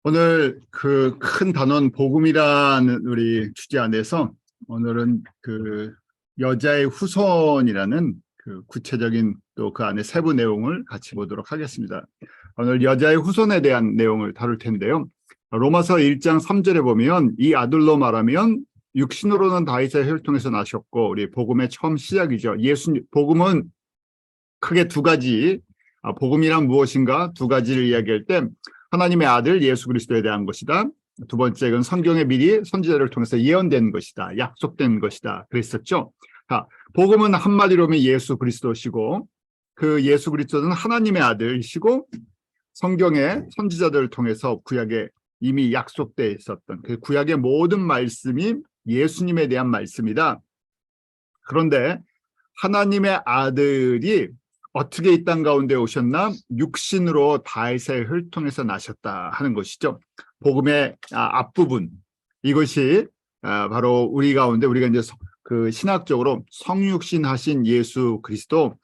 오늘 그 큰 단원 복음이라는 우리 주제 안에서 오늘은 그 여자의 후손이라는 그 구체적인 또 그 안에 세부 내용을 같이 보도록 하겠습니다. 오늘 여자의 후손에 대한 내용을 다룰 텐데요. 로마서 1장 3절에 보면 이 아들로 말하면 육신으로는 다윗의 혈통에서 나셨고, 우리 복음의 처음 시작이죠. 복음은 크게 두 가지, 복음이란 무엇인가 두 가지를 이야기할 때 하나님의 아들 예수 그리스도에 대한 것이다. 두 번째는 성경에 미리 선지자를 통해서 예언된 것이다. 약속된 것이다. 그랬었죠. 복음은 한마디로 하면 예수 그리스도시고, 그 예수 그리스도는 하나님의 아들이시고, 성경의 선지자들을 통해서 구약에 이미 약속되어 있었던 그 구약의 모든 말씀이 예수님에 대한 말씀이다. 그런데 하나님의 아들이 어떻게 이 땅 가운데 오셨나? 육신으로 다윗의 혈통에서 나셨다 하는 것이죠. 복음의 앞부분, 이것이 바로 우리 가운데 우리가 이제 그 신학적으로 성육신 하신 예수 그리스도,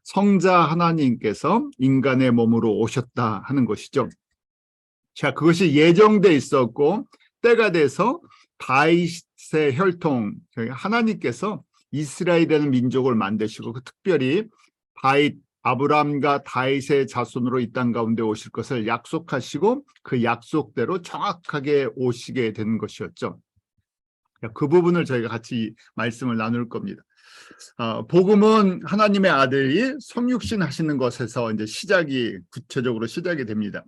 성자 하나님께서 인간의 몸으로 오셨다 하는 것이죠. 자, 그것이 예정돼 있었고 때가 돼서 다윗의 혈통, 하나님께서 이스라엘이라는 민족을 만드시고 그 특별히 아브라함과 다윗의 자손으로 이 땅 가운데 오실 것을 약속하시고 그 약속대로 정확하게 오시게 된 것이었죠. 그 부분을 저희가 같이 말씀을 나눌 겁니다. 복음은 하나님의 아들이 성육신 하시는 것에서 이제 구체적으로 시작이 됩니다.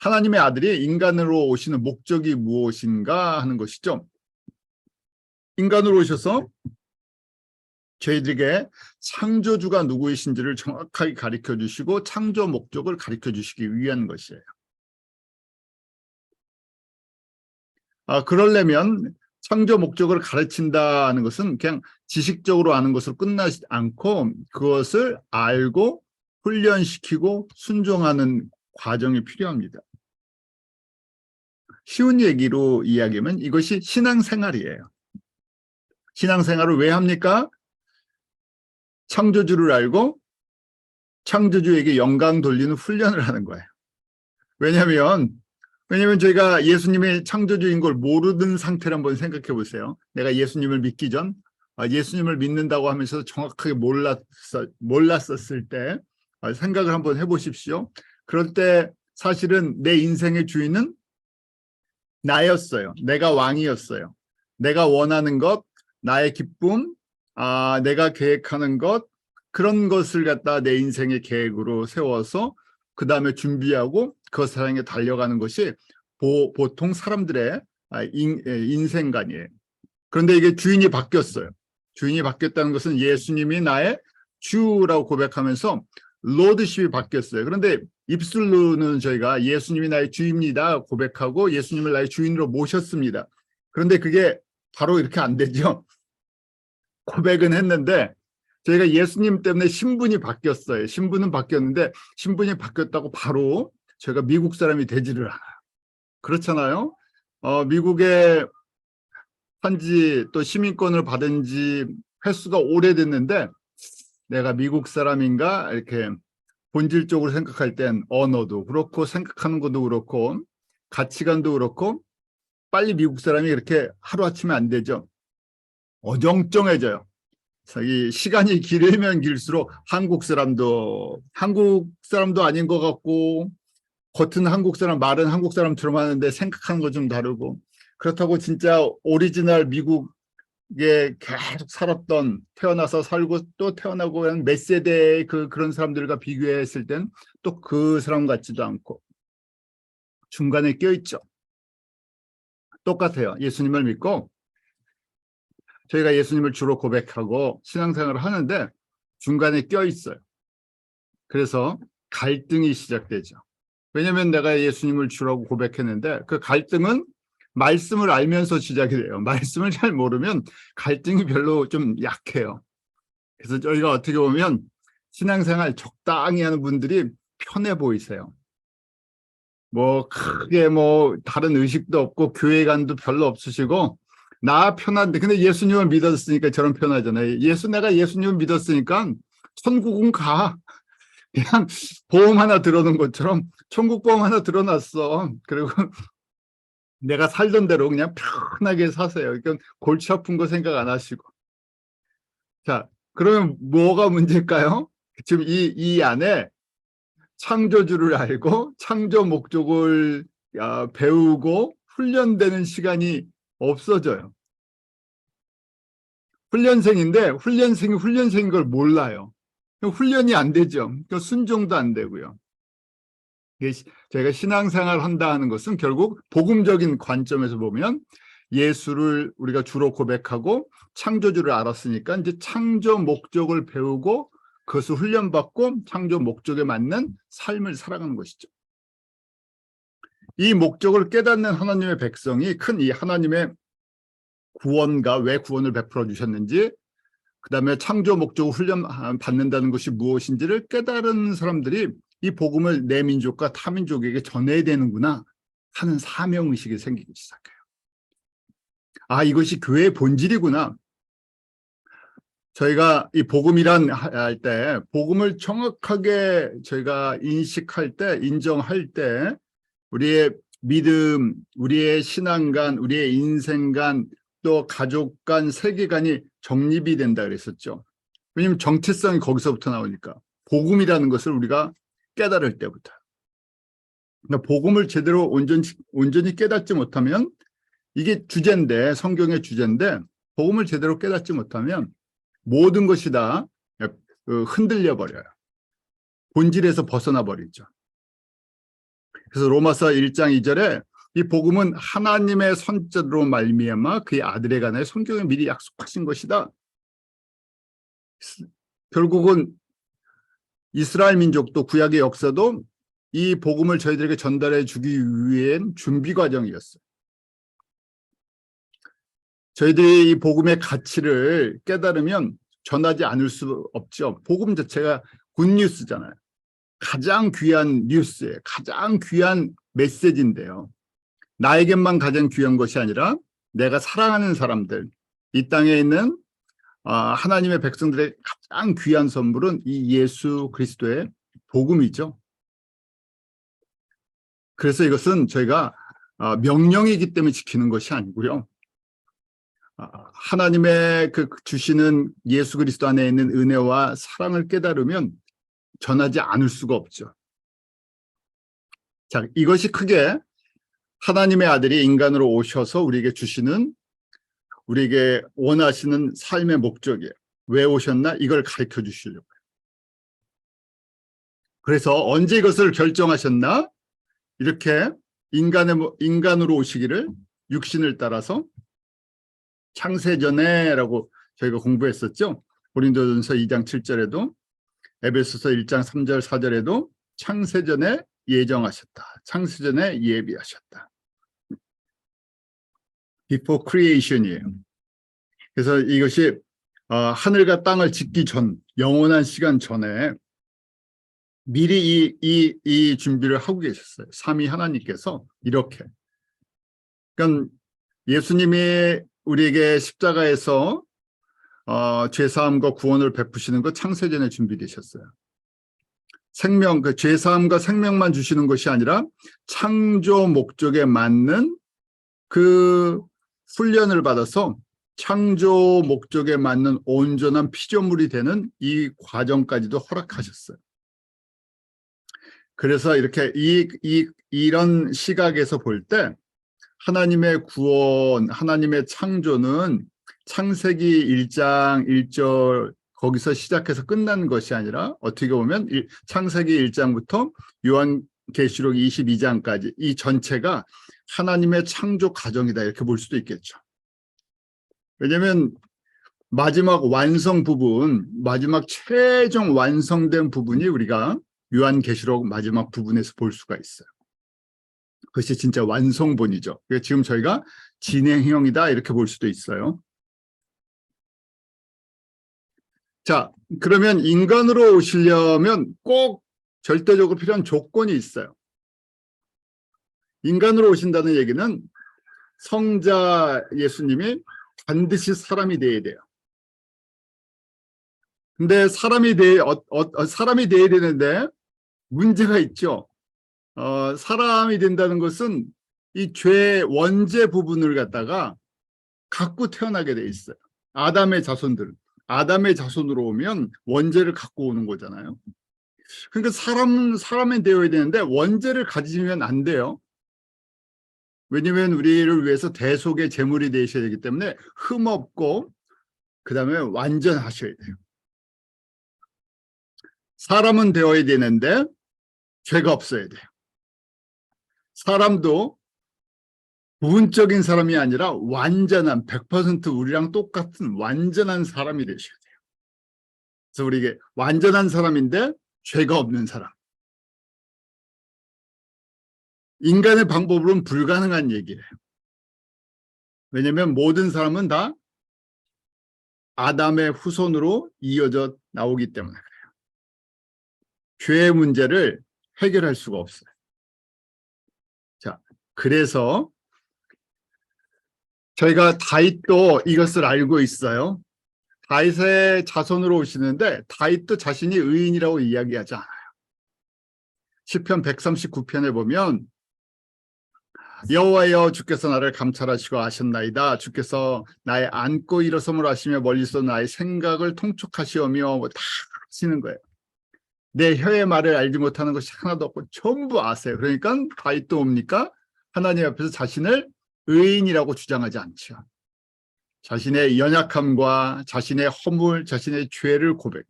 하나님의 아들이 인간으로 오시는 목적이 무엇인가 하는 것이죠. 인간으로 오셔서 저희들에게 창조주가 누구이신지를 정확하게 가르쳐 주시고 창조 목적을 가르쳐 주시기 위한 것이에요. 그러려면 창조 목적을 가르친다는 것은 그냥 지식적으로 아는 것으로 끝나지 않고 그것을 알고 훈련시키고 순종하는 과정이 필요합니다. 쉬운 얘기로 이야기하면 이것이 신앙생활이에요. 신앙생활을 왜 합니까? 창조주를 알고 창조주에게 영광 돌리는 훈련을 하는 거예요. 왜냐하면 저희가 예수님의 창조주인 걸 모르는 상태를 한번 생각해 보세요. 내가 예수님을 믿기 전, 예수님을 믿는다고 하면서 정확하게 몰랐었을 때 생각을 한번 해보십시오. 그럴 때 사실은 내 인생의 주인은 나였어요. 내가 왕이었어요. 내가 원하는 것, 나의 기쁨, 내가 계획하는 것, 그런 것을 갖다 내 인생의 계획으로 세워서 그 다음에 준비하고 그것을 향해 달려가는 것이 보통 사람들의 인생관이에요. 그런데 이게 주인이 바뀌었어요. 주인이 바뀌었다는 것은 예수님이 나의 주라고 고백하면서 로드십이 바뀌었어요. 그런데 입술로는 저희가 예수님이 나의 주입니다 고백하고 예수님을 나의 주인으로 모셨습니다. 그런데 그게 바로 이렇게 안 되죠. 고백은 했는데 저희가 예수님 때문에 신분이 바뀌었어요. 신분은 바뀌었는데 신분이 바뀌었다고 바로 저희가 미국 사람이 되지를 않아요. 그렇잖아요. 미국에 산지 또 시민권을 받은 지 횟수가 오래됐는데 내가 미국 사람인가 이렇게 본질적으로 생각할 땐 언어도 그렇고 생각하는 것도 그렇고 가치관도 그렇고 빨리 미국 사람이 이렇게 하루아침에 안 되죠. 어정쩡해져요. 이 시간이 길면 길수록 한국 사람도 아닌 것 같고 겉은 한국 사람, 말은 한국 사람처럼 하는데 생각하는 거 좀 다르고, 그렇다고 진짜 오리지널 미국에 계속 살았던, 태어나서 살고 또 태어나고 한 몇 세대의 그런 사람들과 비교했을 땐 또 그 사람 같지도 않고 중간에 껴있죠. 똑같아요. 예수님을 믿고 저희가 예수님을 주로 고백하고 신앙생활을 하는데 중간에 껴있어요. 그래서 갈등이 시작되죠. 왜냐하면 내가 예수님을 주라고 고백했는데 그 갈등은 말씀을 알면서 시작이 돼요. 말씀을 잘 모르면 갈등이 별로 좀 약해요. 그래서 저희가 어떻게 보면 신앙생활 적당히 하는 분들이 편해 보이세요. 크게 다른 의식도 없고 교회관도 별로 없으시고 나 편한데, 근데 예수님을 믿었으니까 저런 편하잖아요. 내가 예수님을 믿었으니까 천국은 가. 그냥 보험 하나 들어놓은 것처럼 천국 보험 하나 들어놨어. 그리고 내가 살던 대로 그냥 편하게 사세요. 그러니까 골치 아픈 거 생각 안 하시고. 자, 그러면 뭐가 문제일까요? 지금 이 안에 창조주를 알고 창조 목적을 배우고 훈련되는 시간이 없어져요. 훈련생인데 훈련생이 훈련생인 걸 몰라요. 훈련이 안 되죠. 순종도 안 되고요. 저희가 신앙생활 한다 하는 것은 결국 복음적인 관점에서 보면 예수를 우리가 주로 고백하고 창조주를 알았으니까 이제 창조 목적을 배우고 그것을 훈련받고 창조 목적에 맞는 삶을 살아가는 것이죠. 이 목적을 깨닫는 하나님의 백성이 큰 이 하나님의 구원과 왜 구원을 베풀어 주셨는지, 그 다음에 창조 목적을 훈련받는다는 것이 무엇인지를 깨달은 사람들이 이 복음을 내 민족과 타 민족에게 전해야 되는구나 하는 사명의식이 생기기 시작해요. 아, 이것이 교회의 본질이구나. 저희가 이 복음이란 할 때 복음을 정확하게 저희가 인식할 때, 인정할 때 우리의 믿음, 우리의 신앙관, 우리의 인생관, 또 가족 간, 세계관이 정립이 된다 그랬었죠. 왜냐하면 정체성이 거기서부터 나오니까. 복음이라는 것을 우리가 깨달을 때부터. 그러니까 복음을 제대로 온전히 깨닫지 못하면, 이게 주제인데, 성경의 주제인데, 복음을 제대로 깨닫지 못하면 모든 것이 다 흔들려 버려요. 본질에서 벗어나 버리죠. 그래서 로마서 1장 2절에 이 복음은 하나님의 선자로 말미암아 그의 아들에 관하여 성경에 미리 약속하신 것이다. 결국은 이스라엘 민족도 구약의 역사도 이 복음을 저희들에게 전달해 주기 위한 준비 과정이었어요. 저희들이 이 복음의 가치를 깨달으면 전하지 않을 수 없죠. 복음 자체가 굿뉴스잖아요. 가장 귀한 뉴스예요. 가장 귀한 메시지인데요. 나에게만 가장 귀한 것이 아니라 내가 사랑하는 사람들, 이 땅에 있는 하나님의 백성들의 가장 귀한 선물은 이 예수 그리스도의 복음이죠. 그래서 이것은 저희가 명령이기 때문에 지키는 것이 아니고요. 하나님의 그 주시는 예수 그리스도 안에 있는 은혜와 사랑을 깨달으면 전하지 않을 수가 없죠. 자, 이것이 크게 하나님의 아들이 인간으로 오셔서 우리에게 주시는, 우리에게 원하시는 삶의 목적이에요. 왜 오셨나? 이걸 가르쳐 주시려고요. 그래서 언제 이것을 결정하셨나? 이렇게 인간으로 오시기를 육신을 따라서 창세전에라고 저희가 공부했었죠. 고린도전서 2장 7절에도 에베소서 1장 3절 4절에도 창세전에 예정하셨다. 창세전에 예비하셨다. Before creation이에요. 그래서 이것이 하늘과 땅을 짓기 전, 영원한 시간 전에 미리 이 준비를 하고 계셨어요. 삼위 하나님께서 이렇게. 그러니까 예수님이 우리에게 십자가에서 죄사함과 구원을 베푸시는 것 창세전에 준비되셨어요. 생명, 그 죄사함과 생명만 주시는 것이 아니라 창조 목적에 맞는 그 훈련을 받아서 창조 목적에 맞는 온전한 피조물이 되는 이 과정까지도 허락하셨어요. 그래서 이렇게 이런 시각에서 볼 때 하나님의 구원, 하나님의 창조는 창세기 1장 1절 거기서 시작해서 끝난 것이 아니라 어떻게 보면 창세기 1장부터 요한계시록 22장까지 이 전체가 하나님의 창조 과정이다, 이렇게 볼 수도 있겠죠. 왜냐하면 마지막 완성 부분, 마지막 최종 완성된 부분이 우리가 요한계시록 마지막 부분에서 볼 수가 있어요. 그것이 진짜 완성본이죠. 지금 저희가 진행형이다, 이렇게 볼 수도 있어요. 자, 그러면 인간으로 오시려면 꼭 절대적으로 필요한 조건이 있어요. 인간으로 오신다는 얘기는 성자 예수님이 반드시 사람이 되어야 돼요. 근데 사람이 돼야 되는데 문제가 있죠. 사람이 된다는 것은 이 죄 원죄 부분을 갖다가 갖고 태어나게 돼 있어요. 아담의 자손으로 오면 원죄를 갖고 오는 거잖아요. 그러니까 사람이 되어야 되는데 원죄를 가지면 안 돼요. 왜냐하면 우리를 위해서 대속의 제물이 되셔야 되기 때문에 흠없고 그다음에 완전하셔야 돼요. 사람은 되어야 되는데 죄가 없어야 돼요. 사람도 부분적인 사람이 아니라 완전한 100% 우리랑 똑같은 완전한 사람이 되셔야 돼요. 그래서 우리 완전한 사람인데 죄가 없는 사람. 인간의 방법으로는 불가능한 얘기예요. 왜냐하면 모든 사람은 다 아담의 후손으로 이어져 나오기 때문에 그래요. 죄의 문제를 해결할 수가 없어요. 자, 그래서 저희가 다윗도 이것을 알고 있어요. 다윗의 자손으로 오시는데 다윗도 자신이 의인이라고 이야기하지 않아요. 시편 139편에 보면 여호와여 주께서 나를 감찰하시고 아셨나이다. 주께서 나의 앉고 일어섬을 아시며 멀리서 나의 생각을 통촉하시오며 다 하시는 거예요. 내 혀의 말을 알지 못하는 것이 하나도 없고 전부 아세요. 그러니까 다윗도 뭡니까? 하나님 앞에서 자신을 의인이라고 주장하지 않죠. 자신의 연약함과 자신의 허물, 자신의 죄를 고백해요.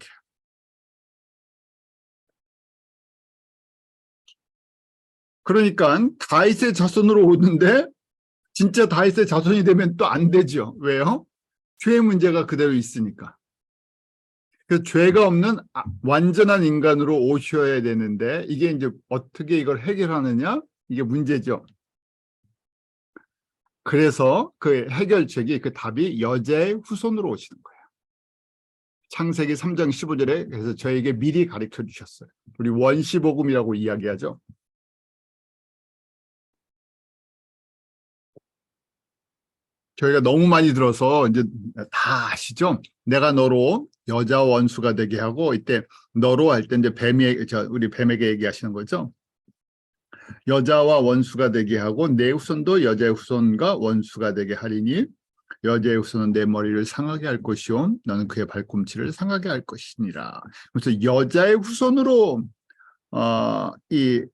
그러니까 다윗의 자손으로 오는데 진짜 다윗의 자손이 되면 또 안 되죠. 왜요? 죄의 문제가 그대로 있으니까. 그 죄가 없는 완전한 인간으로 오셔야 되는데 이게 이제 어떻게 이걸 해결하느냐? 이게 문제죠. 그래서 그 해결책이 그 답이 여자의 후손으로 오시는 거예요. 창세기 3장 15절에 그래서 저에게 미리 가르쳐 주셨어요. 우리 원시복음이라고 이야기하죠. 저희가 너무 많이 들어서 이제 다 아시죠? 내가 너로 여자 원수가 되게 하고 이때 너로 할 때 이제 우리 뱀에게 얘기하시는 거죠. 여자와 원수가 되게 하고 내 후손도 여자의 후손과 원수가 되게 하리니 여자의 후손은 내 머리를 상하게 할 것이요 너는 그의 발꿈치를 상하게 할 것이니라. 그래서 여자의 후손으로 이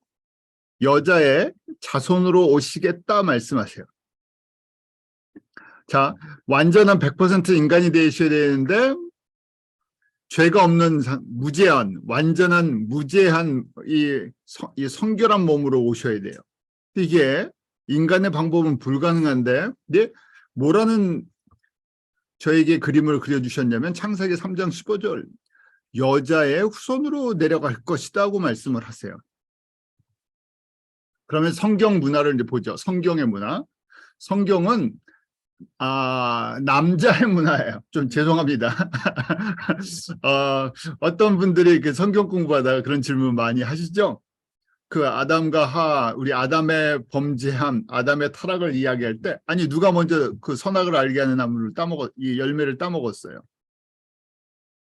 여자의 자손으로 오시겠다 말씀하세요. 자, 완전한 100% 인간이 되셔야 되는데 죄가 없는 완전한 무죄한 이 성결한 몸으로 오셔야 돼요. 이게 인간의 방법은 불가능한데 뭐라는 저에게 그림을 그려주셨냐면 창세기 3장 15절 여자의 후손으로 내려갈 것이다고 말씀을 하세요. 그러면 성경 문화를 이제 보죠. 성경의 문화. 성경은 남자의 문화예요. 좀 죄송합니다. 어떤 분들이 그 성경 공부하다가 그런 질문 많이 하시죠? 그 아담과 우리 아담의 범죄함, 아담의 타락을 이야기할 때, 아니, 누가 먼저 그 선악을 알게 하는 나무를 이 열매를 따먹었어요?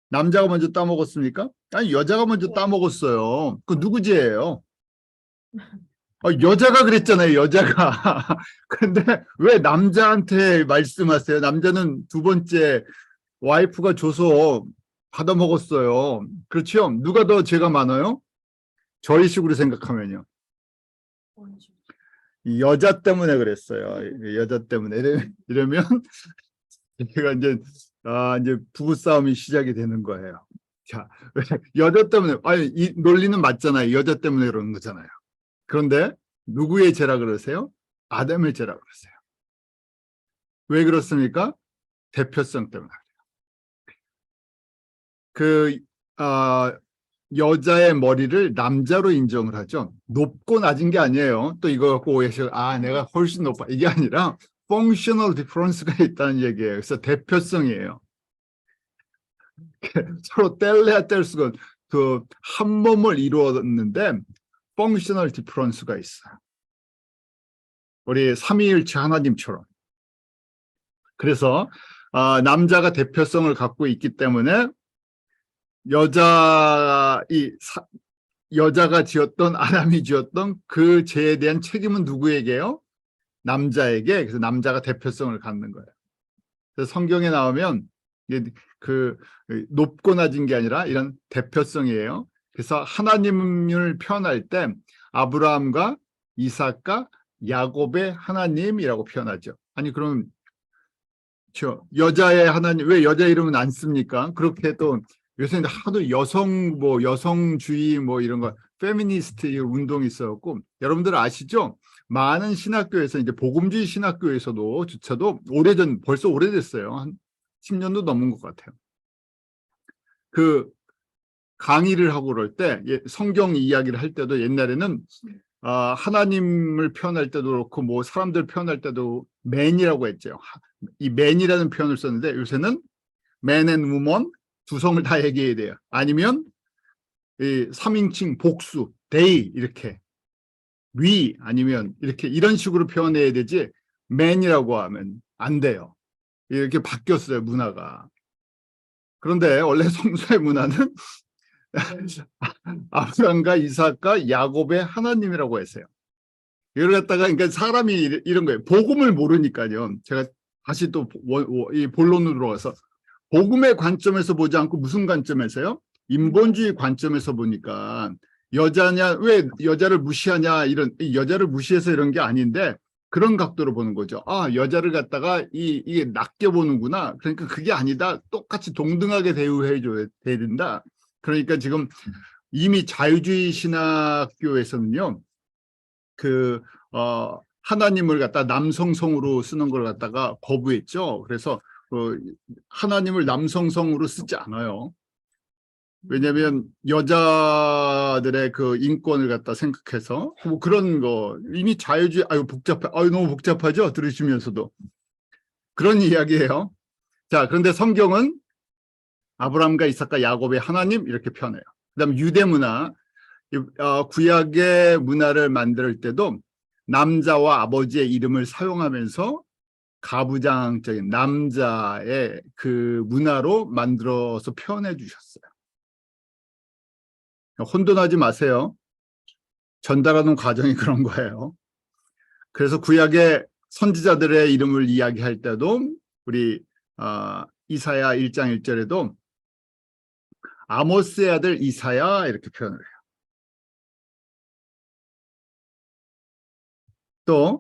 남자가 먼저 따먹었습니까? 아니, 여자가 먼저 따먹었어요. 그 누구 죄예요? 여자가 그랬잖아요, 여자가. 근데 왜 남자한테 말씀하세요? 남자는 두 번째 와이프가 줘서 받아먹었어요. 그렇죠? 누가 더 죄가 많아요? 저희 식으로 생각하면요. 여자 때문에 그랬어요. 여자 때문에. 이러면 제가 이제 부부싸움이 시작이 되는 거예요. 자, 여자 때문에, 이 논리는 맞잖아요. 여자 때문에 그러는 거잖아요. 그런데 누구의 죄라 그러세요? 아담의 죄라 그러세요. 왜 그렇습니까? 대표성 때문에. 여자의 머리를 남자로 인정을 하죠. 높고 낮은 게 아니에요. 또 이거 갖고 오해하시고 내가 훨씬 높아. 이게 아니라 functional difference가 있다는 얘기예요. 그래서 대표성이에요. 서로 뗄래야 뗄 수가 그 한 몸을 이루었는데 functional difference가 있어요. 우리 삼위일체 하나님처럼. 그래서 남자가 대표성을 갖고 있기 때문에 여자가 지었던 아담이 지었던 그 죄에 대한 책임은 누구에게요? 남자에게. 그래서 남자가 대표성을 갖는 거예요. 그래서 성경에 나오면 그 높고 낮은 게 아니라 이런 대표성이에요. 그래서 하나님을 표현할 때 아브라함과 이삭과 야곱의 하나님이라고 표현하죠. 아니 그럼 여자의 하나님 왜 여자 이름은 안 씁니까? 그렇게 또 요새는 하도 여성주의 이런 거 페미니스트 운동이 있었고 여러분들 아시죠? 많은 신학교에서 이제 복음주의 신학교에서도 벌써 오래됐어요. 한 10년도 넘은 것 같아요. 그 강의를 하고 그럴 때 성경 이야기를 할 때도 옛날에는 하나님을 표현할 때도 그렇고 사람들 표현할 때도 man이라고 했죠. 이 man이라는 표현을 썼는데 요새는 man and woman 두 성을 다 얘기해야 돼요. 아니면 이 3인칭 복수 they 이렇게 we 아니면 이렇게 이런 식으로 표현해야 되지 man이라고 하면 안 돼요. 이렇게 바뀌었어요, 문화가. 그런데 원래 성서의 문화는 아브람과 이삭과 야곱의 하나님이라고 했어요. 이걸 갖다가 그러니까 사람이 이런 거예요. 복음을 모르니까요. 제가 다시 또 이 본론으로 들어가서 복음의 관점에서 보지 않고 무슨 관점에서요? 인본주의 관점에서 보니까 왜 여자를 무시하냐 여자를 무시해서 이런 게 아닌데 그런 각도로 보는 거죠. 여자를 갖다가 이게 낮게 보는구나. 그러니까 그게 아니다. 똑같이 동등하게 대우해줘야 된다. 그러니까 지금 이미 자유주의 신학교에서는요. 하나님을 갖다 남성성으로 쓰는 걸 갖다가 거부했죠. 그래서 하나님을 남성성으로 쓰지 않아요. 왜냐하면 여자들의 그 인권을 갖다 생각해서 그런 거 이미 자유주의 너무 복잡하죠. 들으시면서도 그런 이야기예요. 자, 그런데 성경은 아브라함과 이삭과 야곱의 하나님 이렇게 표현해요. 그다음 유대 문화 구약의 문화를 만들 때도 남자와 아버지의 이름을 사용하면서 가부장적인 남자의 그 문화로 만들어서 표현해 주셨어요. 혼돈하지 마세요. 전달하는 과정이 그런 거예요. 그래서 구약의 선지자들의 이름을 이야기할 때도 우리 이사야 1장 1절에도 아모스의 아들 이사야 이렇게 표현을 해요. 또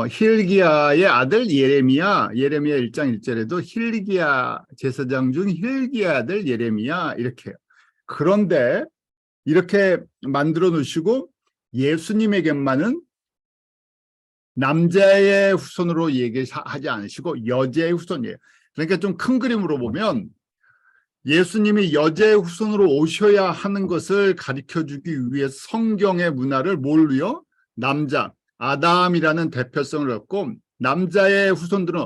힐기야의 아들 예레미야 1장 1절에도 힐기야 제사장 중 힐기야 아들 예레미야 이렇게 해요. 그런데 이렇게 만들어 놓으시고 예수님에게만은 남자의 후손으로 얘기하지 않으시고 여자의 후손이에요. 그러니까 좀 큰 그림으로 보면 예수님이 여자의 후손으로 오셔야 하는 것을 가르쳐주기 위해 성경의 문화를 뭘로요? 남자, 아담이라는 대표성을 갖고 남자의 후손들은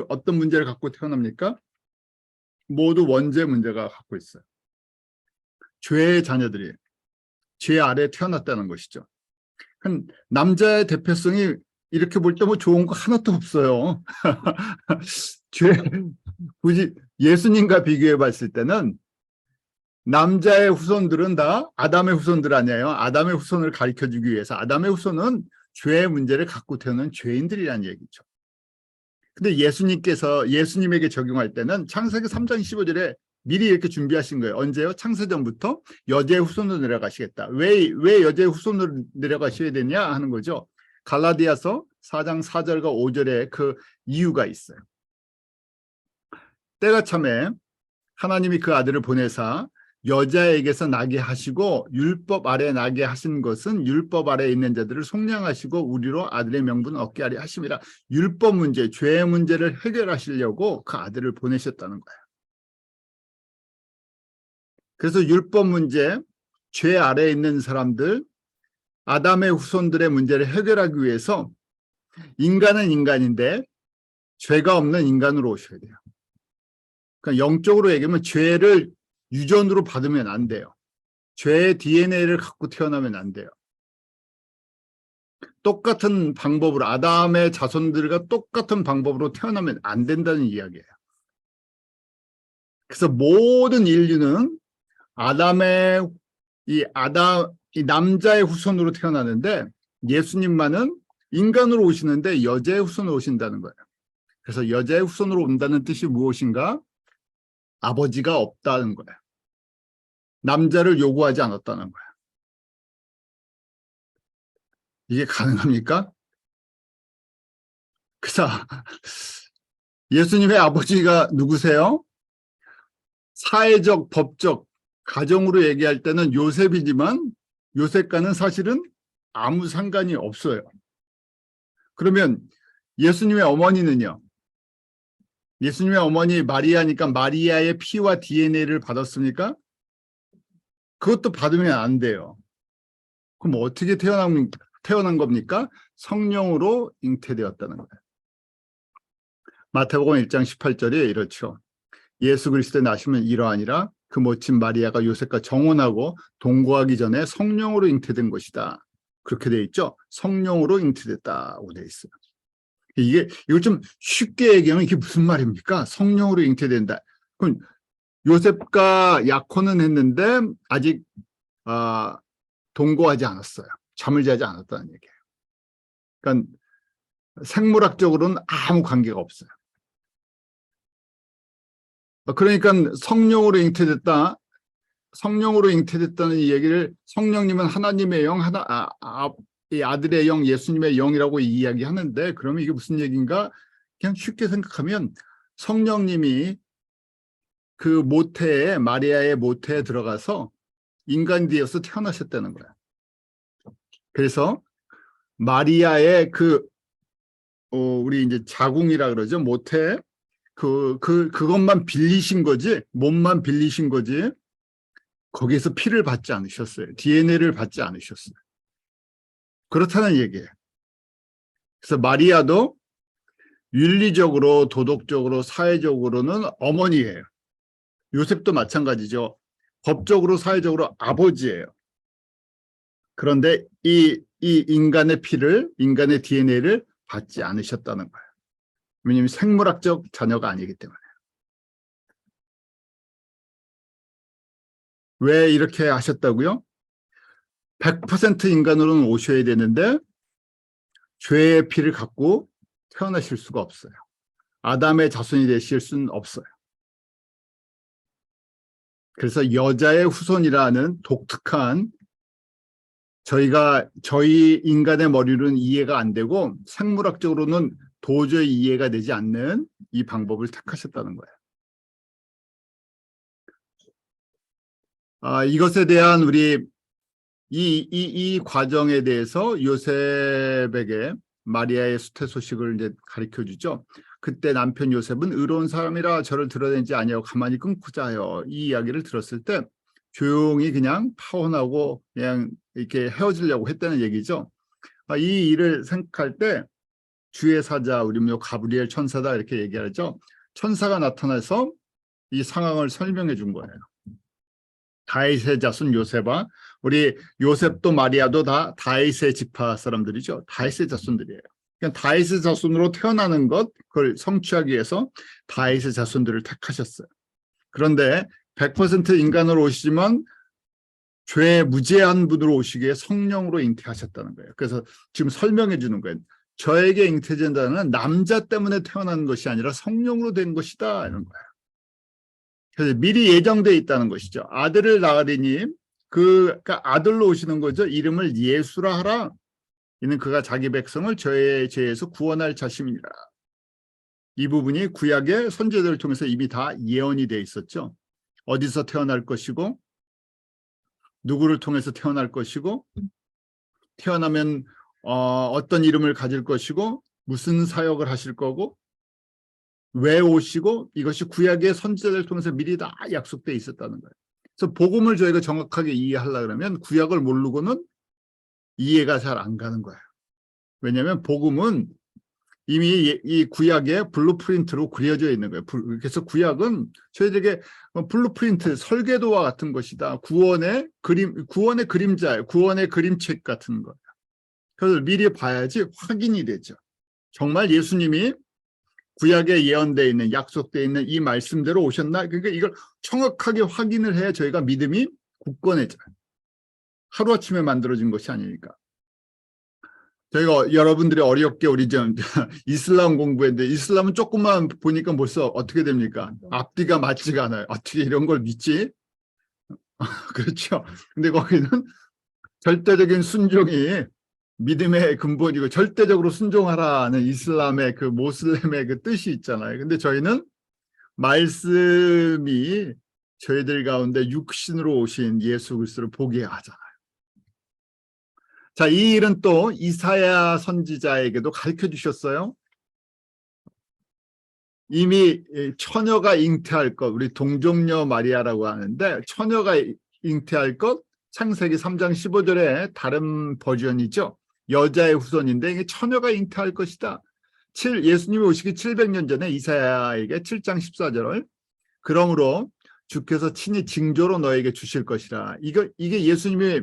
어떤 문제를 갖고 태어납니까? 모두 원죄 문제가 갖고 있어요. 죄의 자녀들이 죄 아래 태어났다는 것이죠. 남자의 대표성이 이렇게 볼 때 좋은 거 하나도 없어요. 굳이 예수님과 비교해 봤을 때는 남자의 후손들은 다 아담의 후손들 아니에요. 아담의 후손을 가르쳐주기 위해서 아담의 후손은 죄의 문제를 갖고 태어난 죄인들이라는 얘기죠. 근데 예수님에게 적용할 때는 창세기 3장 15절에 미리 이렇게 준비하신 거예요. 언제요? 창세전부터 여자의 후손으로 내려가시겠다. 왜 여자의 후손으로 내려가셔야 되냐 하는 거죠. 갈라디아서 4장 4절과 5절에 그 이유가 있어요. 때가 참에 하나님이 그 아들을 보내사 여자에게서 나게 하시고 율법 아래 나게 하신 것은 율법 아래 있는 자들을 속량하시고 우리로 아들의 명분을 얻게 하려 하심이라. 율법 문제, 죄의 문제를 해결하시려고 그 아들을 보내셨다는 거예요. 그래서 율법 문제, 죄 아래에 있는 사람들, 아담의 후손들의 문제를 해결하기 위해서 인간은 인간인데 죄가 없는 인간으로 오셔야 돼요. 그러니까 영적으로 얘기하면 죄를 유전으로 받으면 안 돼요. 죄의 DNA를 갖고 태어나면 안 돼요. 똑같은 방법으로 아담의 자손들과 똑같은 방법으로 태어나면 안 된다는 이야기예요. 그래서 모든 인류는 이 남자의 후손으로 태어나는데 예수님만은 인간으로 오시는데 여자의 후손으로 오신다는 거예요. 그래서 여자의 후손으로 온다는 뜻이 무엇인가? 아버지가 없다는 거예요. 남자를 요구하지 않았다는 거예요. 이게 가능합니까? 그래서 예수님의 아버지가 누구세요? 사회적, 법적, 가정으로 얘기할 때는 요셉이지만 요셉과는 사실은 아무 상관이 없어요. 그러면 예수님의 어머니는요? 예수님의 어머니 마리아니까 마리아의 피와 DNA를 받았습니까? 그것도 받으면 안 돼요. 그럼 어떻게 태어난 겁니까? 성령으로 잉태되었다는 거예요. 마태복음 1장 18절에 이렇죠. 예수 그리스도의 나심은 이러하니라 그 모친 마리아가 요셉과 정혼하고 동거하기 전에 성령으로 잉태된 것이다. 그렇게 돼 있죠. 성령으로 잉태됐다고 돼 있어요. 이걸 좀 쉽게 얘기하면 이게 무슨 말입니까? 성령으로 잉태된다. 그럼 요셉과 약혼은 했는데 아직 동거하지 않았어요. 잠을 자지 않았다는 얘기예요. 그러니까 생물학적으로는 아무 관계가 없어요. 그러니까 성령으로 잉태됐다는 이 얘기를 성령님은 하나님의 영, 이 아들의 영, 예수님의 영이라고 이야기하는데 그러면 이게 무슨 얘기인가? 그냥 쉽게 생각하면 성령님이 그 모태에 마리아의 모태에 들어가서 인간이 되어서 태어나셨다는 거야. 그래서 마리아의 우리 이제 자궁이라 그러죠. 모태 그것만 빌리신 거지, 몸만 빌리신 거지. 거기에서 피를 받지 않으셨어요. DNA를 받지 않으셨어요. 그렇다는 얘기예요. 그래서 마리아도 윤리적으로, 도덕적으로, 사회적으로는 어머니예요. 요셉도 마찬가지죠. 법적으로, 사회적으로 아버지예요. 그런데 이 인간의 피를, 인간의 DNA를 받지 않으셨다는 거예요. 왜냐하면 생물학적 자녀가 아니기 때문에. 왜 이렇게 하셨다고요? 100% 인간으로는 오셔야 되는데 죄의 피를 갖고 태어나실 수가 없어요. 아담의 자손이 되실 수는 없어요. 그래서 여자의 후손이라는 독특한 저희 인간의 머리로는 이해가 안 되고 생물학적으로는 도저히 이해가 되지 않는 이 방법을 택하셨다는 거예요. 이것에 대한 우리 이 과정에 대해서 요셉에게 마리아의 수태 소식을 이제 가르쳐 주죠. 그때 남편 요셉은 의로운 사람이라 저를 드러내지 아니하고 가만히 끊고자 하여 이 이야기를 들었을 때 조용히 그냥 파혼하고 그냥 이렇게 헤어지려고 했다는 얘기죠. 이 일을 생각할 때 주의 사자, 우리 뭐 가브리엘 천사다 이렇게 얘기하죠. 천사가 나타나서 이 상황을 설명해 준 거예요. 다윗의 자손 요셉아, 우리 요셉도 마리아도 다 다윗의 지파 사람들이죠. 다윗의 자손들이에요. 그러니까 다윗의 자손으로 태어나는 것, 그걸 성취하기 위해서 다윗의 자손들을 택하셨어요. 그런데 100% 인간으로 오시지만 죄 무죄한 분으로 오시기에 성령으로 잉태하셨다는 거예요. 그래서 지금 설명해 주는 거예요. 저에게 잉태된다는 남자 때문에 태어난 것이 아니라 성령으로 된 것이다 이런 거예요. 그래서 미리 예정되어 있다는 것이죠. 아들을 낳으리니 그러니까 아들로 오시는 거죠. 이름을 예수라 하라. 이는 그가 자기 백성을 저의 죄에서 구원할 자심이니라. 이 부분이 구약의 선지자들을 통해서 이미 다 예언이 되어 있었죠. 어디서 태어날 것이고 누구를 통해서 태어날 것이고 태어나면 어떤 이름을 가질 것이고 무슨 사역을 하실 거고 왜 오시고 이것이 구약의 선지자들을 통해서 미리 다 약속되어 있었다는 거예요. 그래서 복음을 저희가 정확하게 이해하려고 그러면 구약을 모르고는 이해가 잘 안 가는 거예요. 왜냐하면 복음은 이미 이 구약의 블루프린트로 그려져 있는 거예요. 그래서 구약은 저희들에게 블루프린트, 설계도와 같은 것이다. 구원의 그림자예요. 구원의 그림책 같은 거예요. 그래서 미리 봐야지 확인이 되죠. 정말 예수님이 구약에 예언되어 있는, 약속되어 있는 이 말씀대로 오셨나? 그러니까 이걸 정확하게 확인을 해야 저희가 믿음이 굳건해져요. 하루아침에 만들어진 것이 아니니까. 저희가 여러분들이 어렵게 우리 좀 이슬람 공부했는데, 이슬람은 조금만 보니까 벌써 어떻게 됩니까? 앞뒤가 맞지가 않아요. 어떻게 이런 걸 믿지? 그렇죠. 근데 거기는 절대적인 순종이 믿음의 근본이고 절대적으로 순종하라는 이슬람의 그 모슬렘의 그 뜻이 있잖아요. 근데 저희는 말씀이 저희들 가운데 육신으로 오신 예수 그리스도를 보게 하잖아요. 자, 이 일은 또 이사야 선지자에게도 가르쳐 주셨어요. 이미 처녀가 잉태할 것, 우리 동정녀 마리아라고 하는데, 처녀가 잉태할 것, 창세기 3장 15절에 다른 버전이죠. 여자의 후손인데 이게 처녀가 잉태할 것이다. 예수님이 오시기 700년 전에 이사야에게 7장 14절을, 그러므로 주께서 친히 징조로 너에게 주실 것이라. 이게 예수님이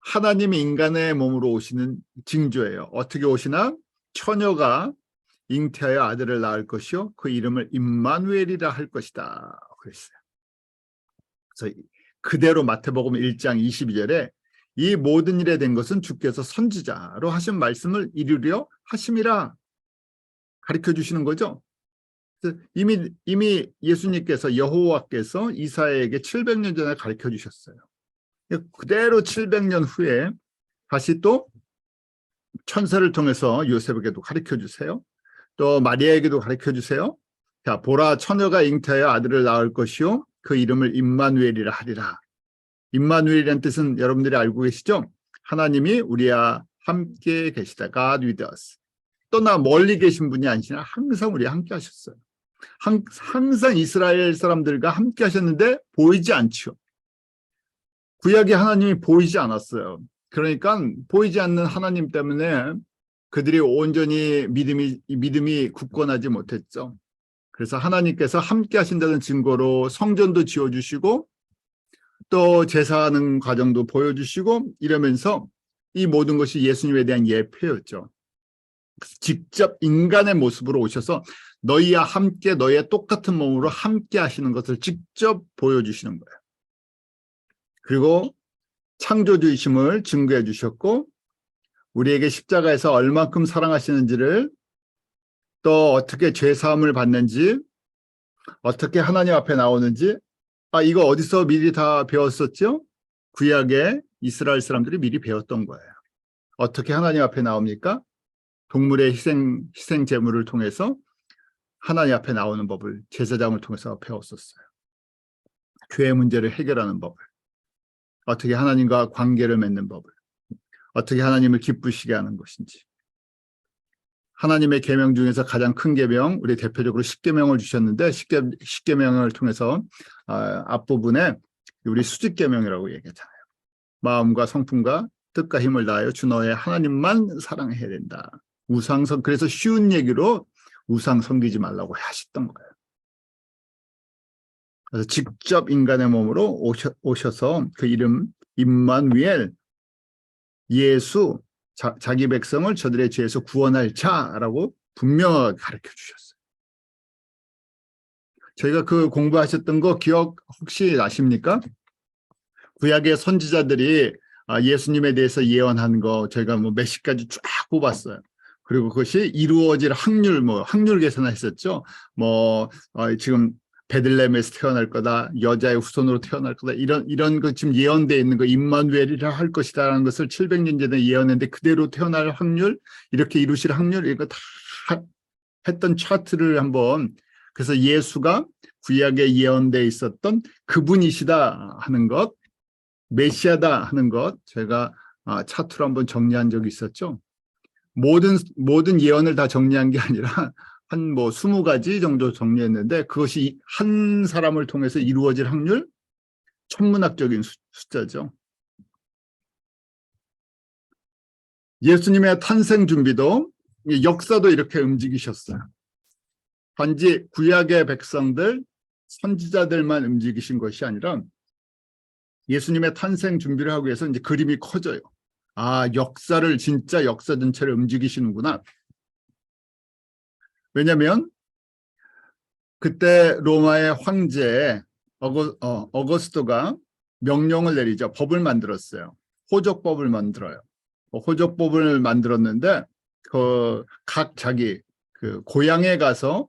하나님이 인간의 몸으로 오시는 징조예요. 어떻게 오시나? 처녀가 잉태하여 아들을 낳을 것이요 그 이름을 임마누엘이라 할 것이다 그랬어요. 그래서 그대로 마태복음 1장 22절에 이 모든 일에 된 것은 주께서 선지자로 하신 말씀을 이루려 하심이라 가르쳐 주시는 거죠. 이미 예수님께서, 여호와께서 이사야에게 700년 전에 가르쳐 주셨어요. 그대로 700년 후에 다시 또 천사를 통해서 요셉에게도 가르쳐 주세요. 또 마리아에게도 가르쳐 주세요. 자, 보라, 처녀가 잉태하여 아들을 낳을 것이요 그 이름을 임마누엘이라 하리라. 임마누엘이라는 뜻은 여러분들이 알고 계시죠? 하나님이 우리와 함께 계시다. God with us. 또 나 멀리 계신 분이 아니시나 항상 우리와 함께 하셨어요. 항상 이스라엘 사람들과 함께 하셨는데 보이지 않죠. 구약의 하나님이 보이지 않았어요. 그러니까 보이지 않는 하나님 때문에 그들이 온전히 믿음이 굳건하지 못했죠. 그래서 하나님께서 함께 하신다는 증거로 성전도 지어주시고 또 제사하는 과정도 보여주시고 이러면서 이 모든 것이 예수님에 대한 예표였죠. 직접 인간의 모습으로 오셔서 너희와 함께, 너희의 똑같은 몸으로 함께 하시는 것을 직접 보여주시는 거예요. 그리고 창조주이심을 증거해 주셨고 우리에게 십자가에서 얼만큼 사랑하시는지를, 또 어떻게 죄사함을 받는지, 어떻게 하나님 앞에 나오는지, 이거 어디서 미리 다 배웠었죠? 구약의 이스라엘 사람들이 미리 배웠던 거예요. 어떻게 하나님 앞에 나옵니까? 동물의 희생 제물을 통해서 하나님 앞에 나오는 법을 제사장을 통해서 배웠었어요. 죄의 문제를 해결하는 법을, 어떻게 하나님과 관계를 맺는 법을, 어떻게 하나님을 기쁘시게 하는 것인지. 하나님의 계명 중에서 가장 큰 계명, 우리 대표적으로 십계명을 주셨는데 십계명을 통해서 앞부분에 우리 수직계명이라고 얘기하잖아요. 마음과 성품과 뜻과 힘을 다하여 주 너의 하나님만 사랑해야 된다. 그래서 쉬운 얘기로 우상 섬기지 말라고 하셨던 거예요. 그래서 직접 인간의 몸으로 오셔서 그 이름 임마누엘, 예수, 자기 백성을 저들의 죄에서 구원할 자라고 분명하게 가르쳐 주셨어요. 저희가 그 공부하셨던 거 기억 혹시 나십니까? 구약의 선지자들이 예수님에 대해서 예언한 거 저희가 몇십 가지 쫙 뽑았어요. 그리고 그것이 이루어질 확률 계산했었죠. 지금 베들레헴에서 태어날 거다, 여자의 후손으로 태어날 거다, 이런 거 지금 예언되어 있는 거, 임마누엘이라 할 것이다라는 것을 700년 전에 예언했는데 그대로 태어날 확률, 이렇게 이루실 확률, 이거 다 했던 차트를 한번, 그래서 예수가 구약에 예언되어 있었던 그분이시다 하는 것, 메시아다 하는 것, 제가 차트로 한번 정리한 적이 있었죠. 모든 예언을 다 정리한 게 아니라 한 20가지 정도 정리했는데 그것이 한 사람을 통해서 이루어질 확률, 천문학적인 숫자죠. 예수님의 탄생 준비도, 역사도 이렇게 움직이셨어요. 단지 구약의 백성들, 선지자들만 움직이신 것이 아니라 예수님의 탄생 준비를 하기 위해서 이제 그림이 커져요. 역사를, 진짜 역사 전체를 움직이시는구나. 왜냐하면 그때 로마의 황제 어거스토가 명령을 내리죠. 법을 만들었어요. 호적법을 만들어요. 호적법을 만들었는데 각 자기 그 고향에 가서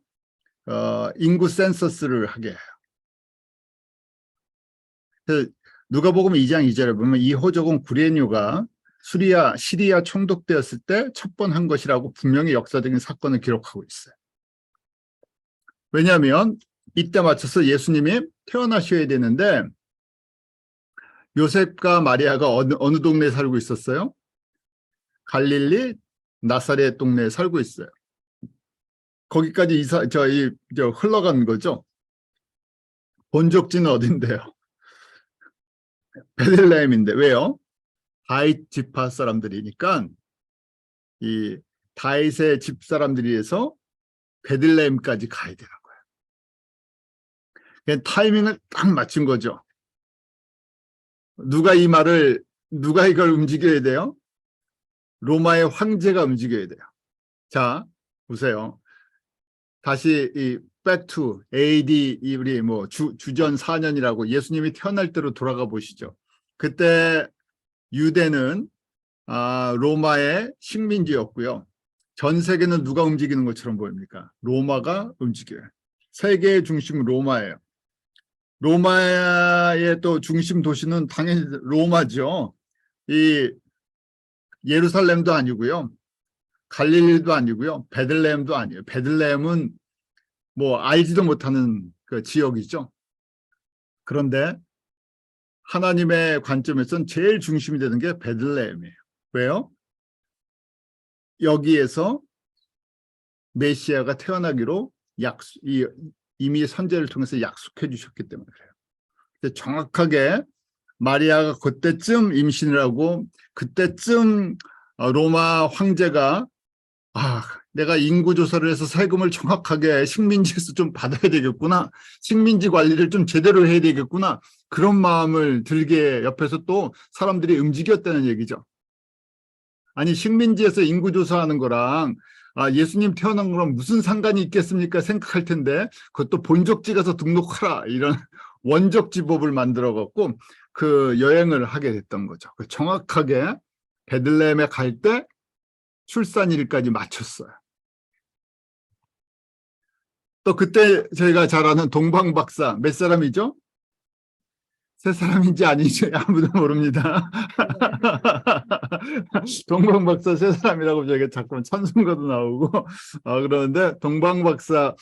인구 센서스를 하게 해요. 누가복음 2장 2절에 보면 이 호적은 구레뇨가 시리아 총독되었을 때 첫 번 한 것이라고 분명히 역사적인 사건을 기록하고 있어요. 왜냐하면 이때 맞춰서 예수님이 태어나셔야 되는데 요셉과 마리아가 어느 동네에 살고 있었어요? 갈릴리 나사렛 동네에 살고 있어요. 거기까지 흘러간 거죠. 본적지는 어딘데요? 베들레헴인데 왜요? 다윗 지파 사람들이니까 이 다윗의 집 사람들이어서 베들레헴까지 가야 되는 거예요. 타이밍을 딱 맞춘 거죠. 누가 이걸 움직여야 돼요? 로마의 황제가 움직여야 돼요. 자, 보세요. 다시 이 back to AD 우리 주전 4년이라고 예수님이 태어날 때로 돌아가 보시죠. 그때 유대는 로마의 식민지였고요. 전 세계는 누가 움직이는 것처럼 보입니까? 로마가 움직여요. 세계의 중심 로마예요. 로마의 또 중심 도시는 당연히 로마죠. 이 예루살렘도 아니고요. 갈릴리도 아니고요. 베들레헴도 아니에요. 베들레헴은 알지도 못하는 그 지역이죠. 그런데 하나님의 관점에서는 제일 중심이 되는 게 베들레헴이에요. 왜요? 여기에서 메시아가 태어나기로 이미 선제를 통해서 약속해 주셨기 때문에 그래요. 정확하게 마리아가 그때쯤 임신을 하고 그때쯤 로마 황제가 내가 인구조사를 해서 세금을 정확하게 식민지에서 좀 받아야 되겠구나. 식민지 관리를 좀 제대로 해야 되겠구나. 그런 마음을 들게 옆에서 또 사람들이 움직였다는 얘기죠. 아니 식민지에서 인구조사하는 거랑 예수님 태어난 거랑 무슨 상관이 있겠습니까? 생각할 텐데 그것도 본적지 가서 등록하라. 이런 원적지법을 만들어갖고 그 여행을 하게 됐던 거죠. 정확하게 베들레헴에 갈 때 출산일까지 맞췄어요. 또 그때 저희가 잘 아는 동방박사 몇 사람이죠? 세 사람인지 아닌지 아무도 모릅니다. 동방박사 세 사람이라고 저희가 자꾸 찬송가도 나오고 그러는데 동방박사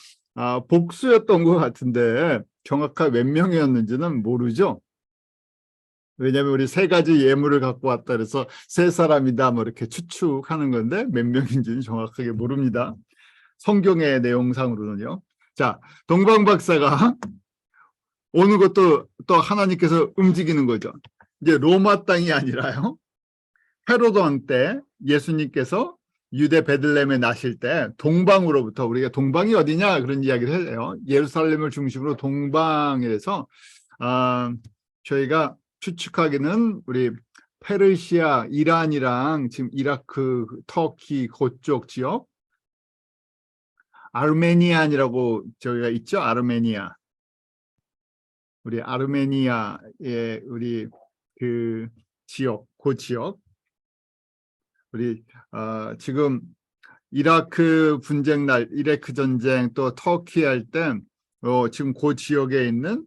복수였던 것 같은데 정확하게 몇 명이었는지는 모르죠. 왜냐하면 우리 세 가지 예물을 갖고 왔다 그래서 세 사람이다 이렇게 추측하는 건데 몇 명인지는 정확하게 모릅니다. 성경의 내용상으로는요. 자, 동방박사가 어느 것도 또 하나님께서 움직이는 거죠. 이제 로마 땅이 아니라요. 헤로드 왕 때 예수님께서 유대 베들레헴에 나실 때 동방으로부터 우리가 동방이 어디냐 그런 이야기를 해요. 예루살렘을 중심으로 동방에서 저희가 추측하기는 우리 페르시아, 이란이랑 지금 이라크, 터키 그쪽 지역 아르메니안이라고 저희가 있죠. 아르메니아. 우리 아르메니아의 우리 그 지역, 그 지역. 우리 지금 이라크 분쟁 이라크 전쟁 또 터키 할 때 지금 그 지역에 있는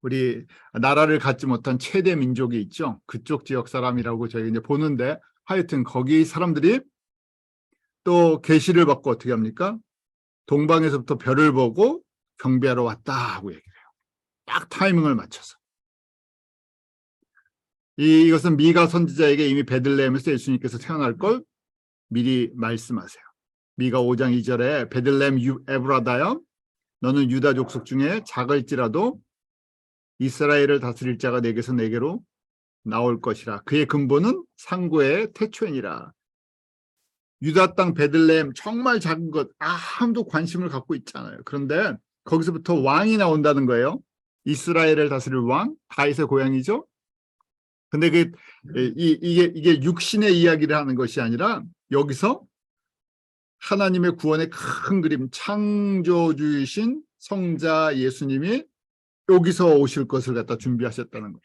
우리 나라를 갖지 못한 최대 민족이 있죠. 그쪽 지역 사람이라고 저희가 이제 보는데 하여튼 거기 사람들이 또 계시를 받고 어떻게 합니까? 동방에서부터 별을 보고 경배하러 왔다 하고 얘기해요. 딱 타이밍을 맞춰서. 이것은 미가 선지자에게 이미 베들레헴에서 예수님께서 태어날 걸 미리 말씀하세요. 미가 5장 2절에 베들레헴 에브라다여 너는 유다 족속 중에 작을지라도 이스라엘을 다스릴 자가 내게서 내게로 나올 것이라. 그의 근본은 상고의 태초이니라. 유다 땅 베들레헴 정말 작은 것 아무도 관심을 갖고 있잖아요. 그런데 거기서부터 왕이 나온다는 거예요. 이스라엘을 다스릴 왕, 다윗의 고향이죠. 근데 이게 육신의 이야기를 하는 것이 아니라 여기서 하나님의 구원의 큰 그림, 창조주이신 성자 예수님이 여기서 오실 것을 갖다 준비하셨다는 거예요.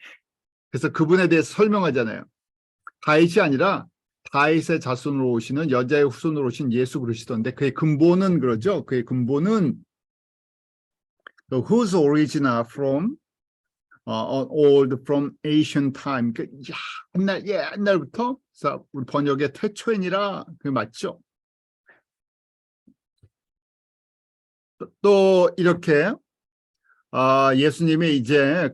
그래서 그분에 대해서 설명하잖아요. 다윗이 아니라 다윗의 자손으로 오시는 여자의 후손으로 오신 예수 그리스도인데 그의 근본은 그러죠. 그의 근본은 whose origin are from old from ancient time. 옛날부터 우리 번역의 태초인이라 그 맞죠. 또 이렇게 예수님이 이제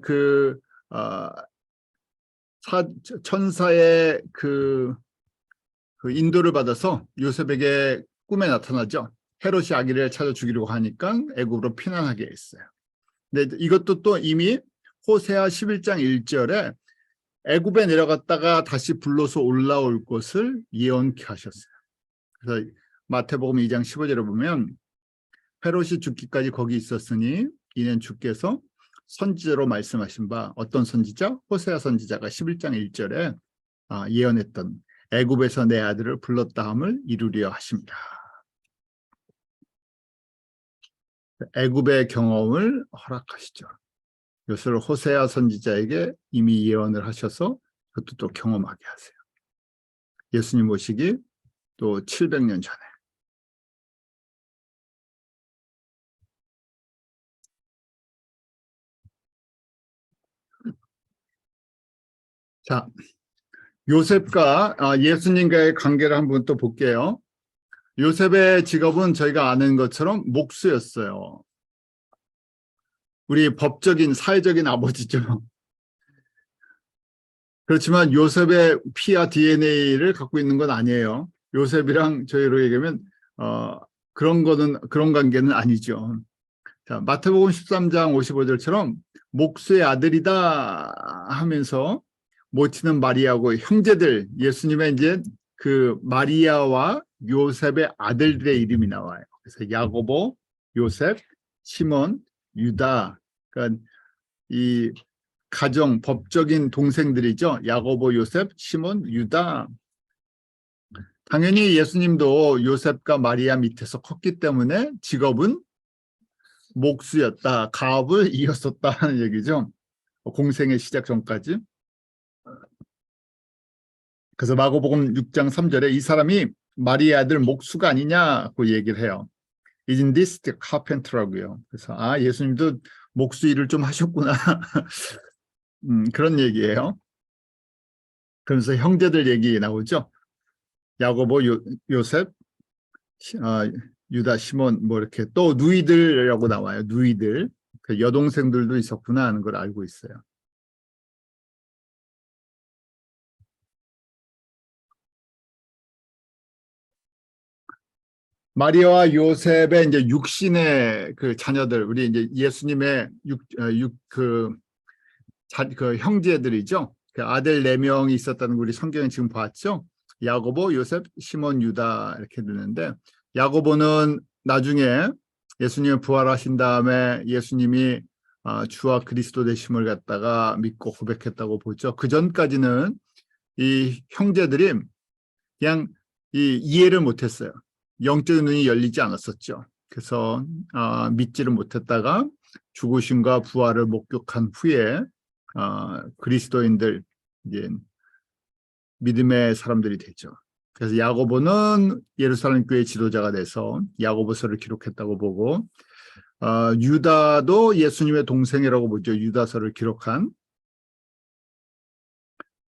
천사의 그 인도를 받아서 요셉에게 꿈에 나타나죠. 헤롯이 아기를 찾아 죽이려고 하니까 애굽으로 피난하게 했어요. 근데 이것도 또 이미 호세아 11장 1절에 애굽에 내려갔다가 다시 불러서 올라올 것을 예언케 하셨어요. 그래서 마태복음 2장 15절에 보면 헤롯이 죽기까지 거기 있었으니 이는 주께서 선지자로 말씀하신 바 어떤 선지자? 호세아 선지자가 11장 1절에 예언했던 애굽에서 내 아들을 불렀다 함을 이루려 하십니다. 애굽의 경험을 허락하시죠. 이것을 호세아 선지자에게 이미 예언을 하셔서 그것도 또 경험하게 하세요. 예수님 오시기 또 700년 전에. 자, 요셉과 예수님과의 관계를 한번 또 볼게요. 요셉의 직업은 저희가 아는 것처럼 목수였어요. 우리 법적인 사회적인 아버지죠. 그렇지만 요셉의 피와 DNA를 갖고 있는 건 아니에요. 요셉이랑 저희로 얘기하면 그런 관계는 아니죠. 자, 마태복음 13장 55절처럼 목수의 아들이다 하면서 모치는 마리아하고 형제들, 예수님의 이제 그 마리아와 요셉의 아들들의 이름이 나와요. 그래서 야고보, 요셉, 시몬, 유다. 그러니까 이 가정, 법적인 동생들이죠. 야고보, 요셉, 시몬, 유다. 당연히 예수님도 요셉과 마리아 밑에서 컸기 때문에 직업은 목수였다. 가업을 이었었다 하는 얘기죠. 공생의 시작 전까지. 그래서 마고복음 6장 3절에 이 사람이 마리아 아들 목수가 아니냐고 얘기를 해요. Isn't this the carpenter라고요. 그래서 예수님도 목수 일을 좀 하셨구나. 그런 얘기예요. 그러면서 형제들 얘기 나오죠. 야고보, 요셉, 유다, 시몬 뭐 이렇게 또 누이들이라고 나와요. 누이들. 그 여동생들도 있었구나 하는 걸 알고 있어요. 마리아와 요셉의 이제 육신의 그 자녀들, 우리 이제 예수님의 그 형제들이죠. 그 아들 4명이 있었다는 거 우리 성경에 지금 봤죠. 야고보, 요셉, 시몬, 유다 이렇게 되는데 야고보는 나중에 예수님이 부활하신 다음에 예수님이 주와 그리스도 되심을 갖다가 믿고 고백했다고 보죠. 그 전까지는 이 형제들이 그냥 이해를 못했어요. 영적인 눈이 열리지 않았었죠. 그래서 믿지를 못했다가 죽으심과 부활을 목격한 후에 그리스도인들, 이제 믿음의 사람들이 되죠. 그래서 야고보는 예루살렘 교회 지도자가 돼서 야고보서를 기록했다고 보고 유다도 예수님의 동생이라고 보죠. 유다서를 기록한.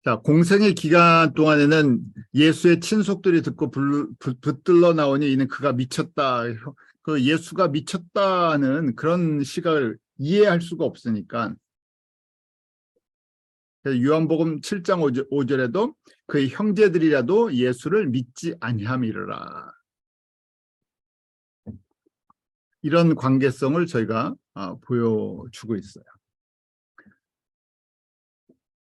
자, 공생의 기간 동안에는 예수의 친속들이 듣고 붙들러 나오니 이는 그가 미쳤다. 그 예수가 미쳤다는 그런 시각을 이해할 수가 없으니까. 요한복음 7장 5절에도 그의 형제들이라도 예수를 믿지 아니함이라. 이런 관계성을 저희가 보여주고 있어요.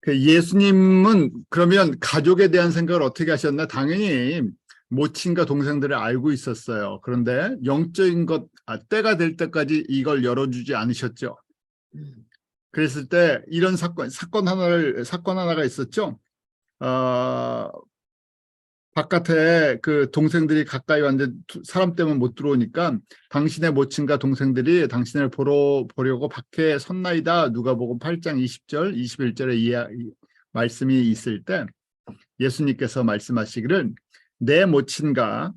예수님은 그러면 가족에 대한 생각을 어떻게 하셨나? 당연히 모친과 동생들을 알고 있었어요. 그런데 영적인 것, 때가 될 때까지 이걸 열어주지 않으셨죠. 그랬을 때 이런 사건 하나가 있었죠. 바깥에 그 동생들이 가까이 왔는데 사람 때문에 못 들어오니까 당신의 모친과 동생들이 당신을 보려고 밖에 섰나이다. 누가복음 8장 20절, 21절에 이 말씀이 있을 때 예수님께서 말씀하시기를 내 모친과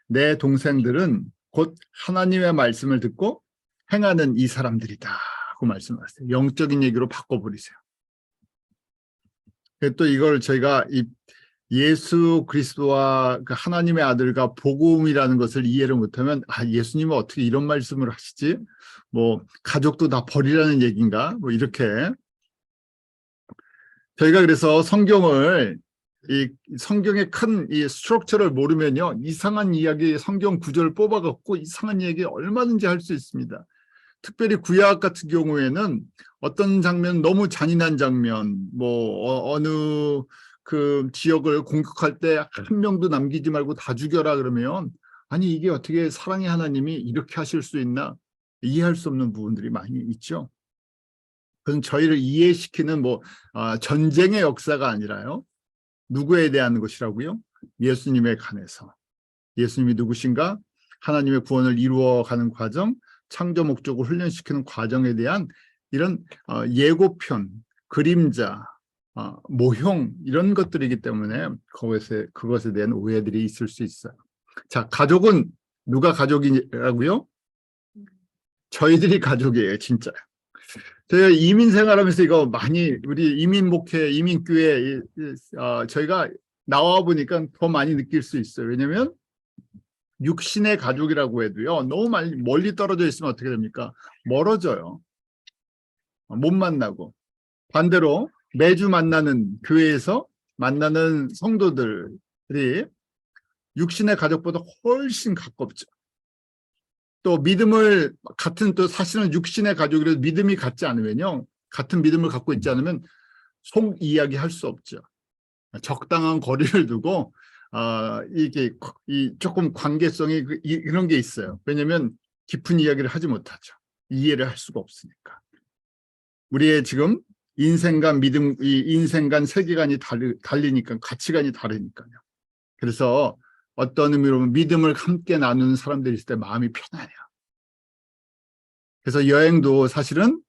내 동생들은 곧 하나님의 말씀을 듣고 행하는 이 사람들이다 하고 말씀하세요. 영적인 얘기로 바꿔버리세요. 또 이걸 저희가 예수 그리스도와 그 하나님의 아들과 복음이라는 것을 이해를 못하면 예수님은 어떻게 이런 말씀을 하시지? 뭐 가족도 다 버리라는 얘기인가? 뭐 이렇게 저희가 그래서 성경을 이 성경의 큰 이 스트럭처를 모르면요 이상한 이야기 성경 구절을 뽑아갖고 이상한 얘기 얼마든지 할 수 있습니다. 특별히 구약 같은 경우에는 어떤 장면 너무 잔인한 장면 뭐 어느 그 지역을 공격할 때 한 명도 남기지 말고 다 죽여라 그러면 아니 이게 어떻게 사랑의 하나님이 이렇게 하실 수 있나 이해할 수 없는 부분들이 많이 있죠. 그건 저희를 이해시키는 뭐 전쟁의 역사가 아니라요. 누구에 대한 것이라고요? 예수님에 관해서. 예수님이 누구신가? 하나님의 구원을 이루어가는 과정, 창조 목적을 훈련시키는 과정에 대한 이런 예고편, 그림자, 모형 이런 것들이기 때문에 그것에 대한 오해들이 있을 수 있어요. 자, 가족은 누가 가족이라고요? 저희들이 가족이에요, 진짜. 저희가 이민 생활하면서 이거 많이 우리 이민 목회, 이민 교회 저희가 나와 보니까 더 많이 느낄 수 있어요. 왜냐하면 육신의 가족이라고 해도요, 너무 멀리 떨어져 있으면 어떻게 됩니까? 멀어져요. 못 만나고. 반대로 매주 만나는 교회에서 만나는 성도들이 육신의 가족보다 훨씬 가깝죠. 또 믿음을 또 사실은 육신의 가족이라도 믿음이 같지 않으면요. 같은 믿음을 갖고 있지 않으면 속 이야기 할 수 없죠. 적당한 거리를 두고 이게 조금 관계성이 이런 게 있어요. 왜냐하면 깊은 이야기를 하지 못하죠. 이해를 할 수가 없으니까. 우리의 지금 인생관 믿음, 이 인생관 세계관이 달리니까 가치관이 다르니까요. 그래서 어떤 의미로 보면 믿음을 함께 나누는 사람들이 있을 때 마음이 편안해요. 그래서 여행도 사실은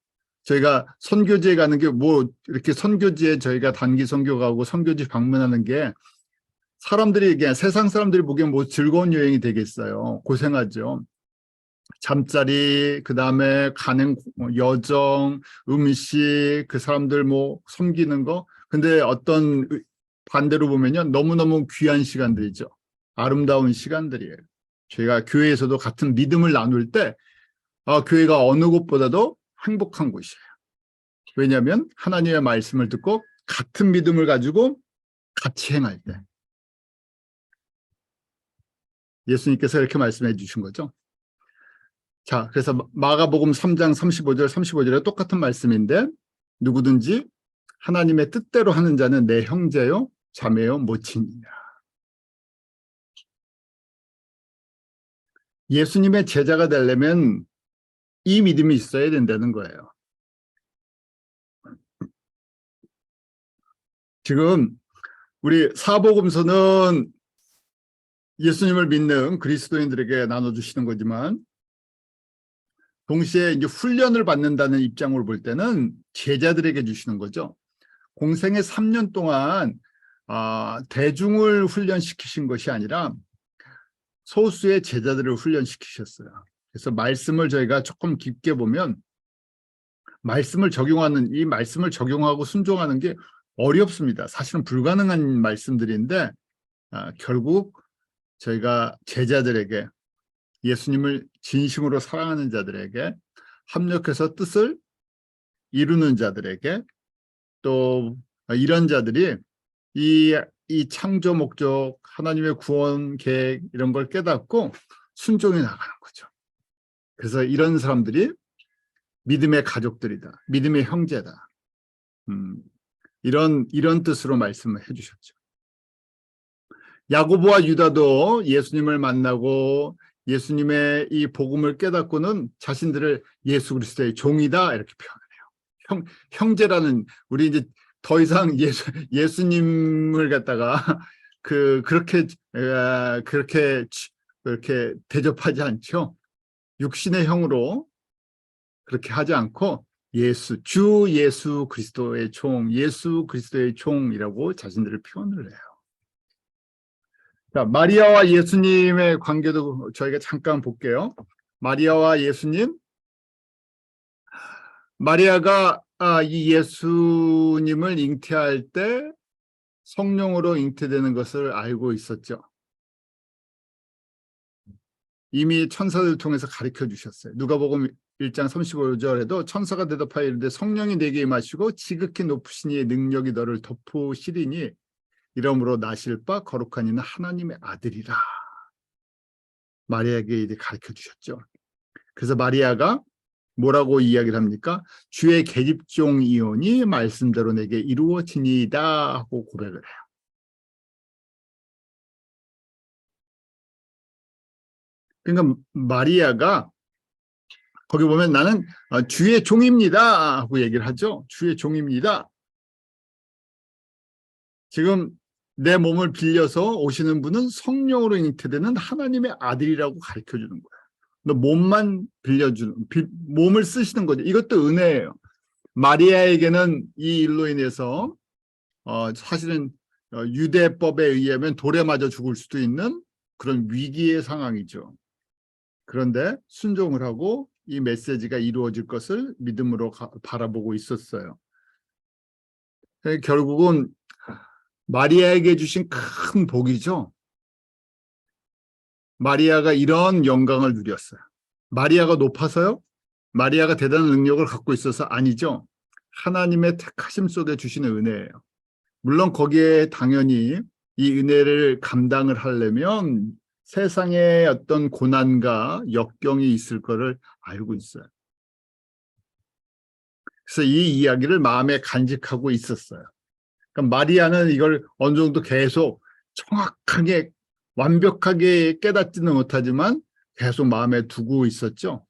저희가 선교지에 가는 게 뭐 이렇게 선교지에 저희가 단기 선교 가고 선교지 방문하는 게 사람들이 그냥 세상 사람들이 보기엔 뭐 즐거운 여행이 되겠어요. 고생하죠. 잠자리, 그 다음에 가는 여정, 음식, 그 사람들 뭐 섬기는 거. 근데 어떤 반대로 보면요. 너무너무 귀한 시간들이죠. 아름다운 시간들이에요. 저희가 교회에서도 같은 믿음을 나눌 때 교회가 어느 곳보다도 행복한 곳이에요. 왜냐하면 하나님의 말씀을 듣고 같은 믿음을 가지고 같이 행할 때. 예수님께서 이렇게 말씀해 주신 거죠. 자, 그래서 마가복음 3장 35절, 35절에 똑같은 말씀인데 누구든지 하나님의 뜻대로 하는 자는 내 형제요, 자매요, 모친이라. 예수님의 제자가 되려면 이 믿음이 있어야 된다는 거예요. 지금 우리 사복음서는 예수님을 믿는 그리스도인들에게 나눠주시는 거지만 동시에 이제 훈련을 받는다는 입장으로 볼 때는 제자들에게 주시는 거죠. 공생의 3년 동안 대중을 훈련시키신 것이 아니라 소수의 제자들을 훈련시키셨어요. 그래서 말씀을 저희가 조금 깊게 보면 말씀을 적용하고 순종하는 게 어렵습니다. 사실은 불가능한 말씀들인데 결국 저희가 제자들에게 예수님을 진심으로 사랑하는 자들에게 합력해서 뜻을 이루는 자들에게 또 이런 자들이 이 창조 목적, 하나님의 구원 계획 이런 걸 깨닫고 순종해 나가는 거죠. 그래서 이런 사람들이 믿음의 가족들이다. 믿음의 형제다. 이런 뜻으로 말씀을 해주셨죠. 야고보와 유다도 예수님을 만나고 예수님의 이 복음을 깨닫고는 자신들을 예수 그리스도의 종이다 이렇게 표현을 해요. 형제라는 우리 이제 더 이상 예수님을 갖다가 그렇게 대접하지 않죠. 육신의 형으로 그렇게 하지 않고 주 예수 그리스도의 예수 그리스도의 종이라고 자신들을 표현을 해요. 자, 마리아와 예수님의 관계도 저희가 잠깐 볼게요. 마리아와 예수님. 마리아가 이 예수님을 잉태할 때 성령으로 잉태되는 것을 알고 있었죠. 이미 천사들 통해서 가르쳐 주셨어요. 누가복음 1장 35절에도 천사가 대답하여 이르되 성령이 내게 임하시고 지극히 높으신 이의 능력이 너를 덮으시리니 이러므로 나실 바 거룩한 이는 하나님의 아들이라. 마리아에게 이제 가르쳐 주셨죠. 그래서 마리아가 뭐라고 이야기를 합니까? 주의 계집종이오니 말씀대로 내게 이루어지니이다 하고 고백을 해요. 그러니까 마리아가 거기 보면 나는 주의 종입니다 하고 얘기를 하죠. 주의 종입니다. 지금 내 몸을 빌려서 오시는 분은 성령으로 잉태되는 하나님의 아들이라고 가르쳐주는 거예요. 너 몸만 몸을 쓰시는 거죠. 이것도 은혜예요. 마리아에게는 이 일로 인해서 사실은 유대법에 의하면 돌에 맞아 죽을 수도 있는 그런 위기의 상황이죠. 그런데 순종을 하고 이 메시지가 이루어질 것을 믿음으로 바라보고 있었어요. 결국은 마리아에게 주신 큰 복이죠. 마리아가 이런 영광을 누렸어요. 마리아가 높아서요? 마리아가 대단한 능력을 갖고 있어서 아니죠. 하나님의 택하심 속에 주시는 은혜예요. 물론 거기에 당연히 이 은혜를 감당을 하려면 세상에 어떤 고난과 역경이 있을 거를 알고 있어요. 그래서 이 이야기를 마음에 간직하고 있었어요. 그러니까 마리아는 이걸 어느 정도 계속 정확하게 완벽하게 깨닫지는 못하지만 계속 마음에 두고 있었죠.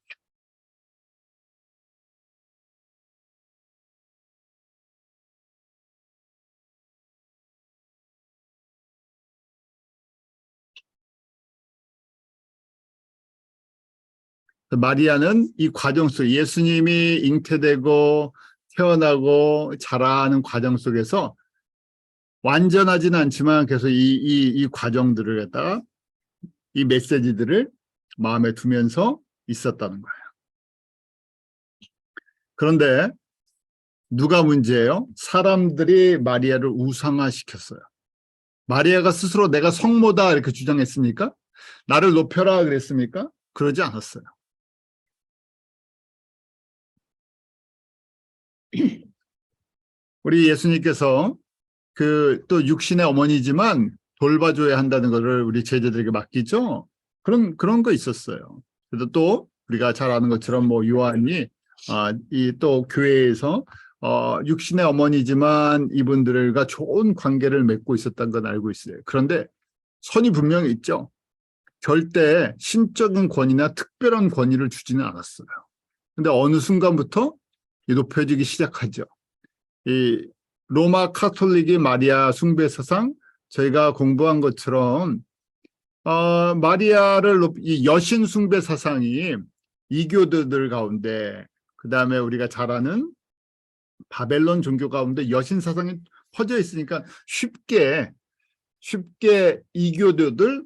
마리아는 이 과정 속 예수님이 잉태되고 태어나고 자라는 과정 속에서 완전하지는 않지만 계속 이 과정들을 갖다가 이 메시지들을 마음에 두면서 있었다는 거예요. 그런데 누가 문제예요? 사람들이 마리아를 우상화시켰어요. 마리아가 스스로 내가 성모다 이렇게 주장했습니까? 나를 높여라 그랬습니까? 그러지 않았어요. 우리 예수님께서 또 육신의 어머니지만 돌봐줘야 한다는 것을 우리 제자들에게 맡기죠. 그런 거 있었어요. 그래서 또 우리가 잘 아는 것처럼 뭐 요한이 이 또 교회에서 육신의 어머니지만 이분들과 좋은 관계를 맺고 있었다는 건 알고 있어요. 그런데 선이 분명히 있죠. 절대 신적인 권위나 특별한 권위를 주지는 않았어요. 근데 어느 순간부터 높여지기 시작하죠. 이 로마 카톨릭의 마리아 숭배 사상, 저희가 공부한 것처럼 마리아를 이 여신 숭배 사상이 이교도들 가운데, 그 다음에 우리가 잘 아는 바벨론 종교 가운데 여신 사상이 퍼져 있으니까 쉽게 이교도들,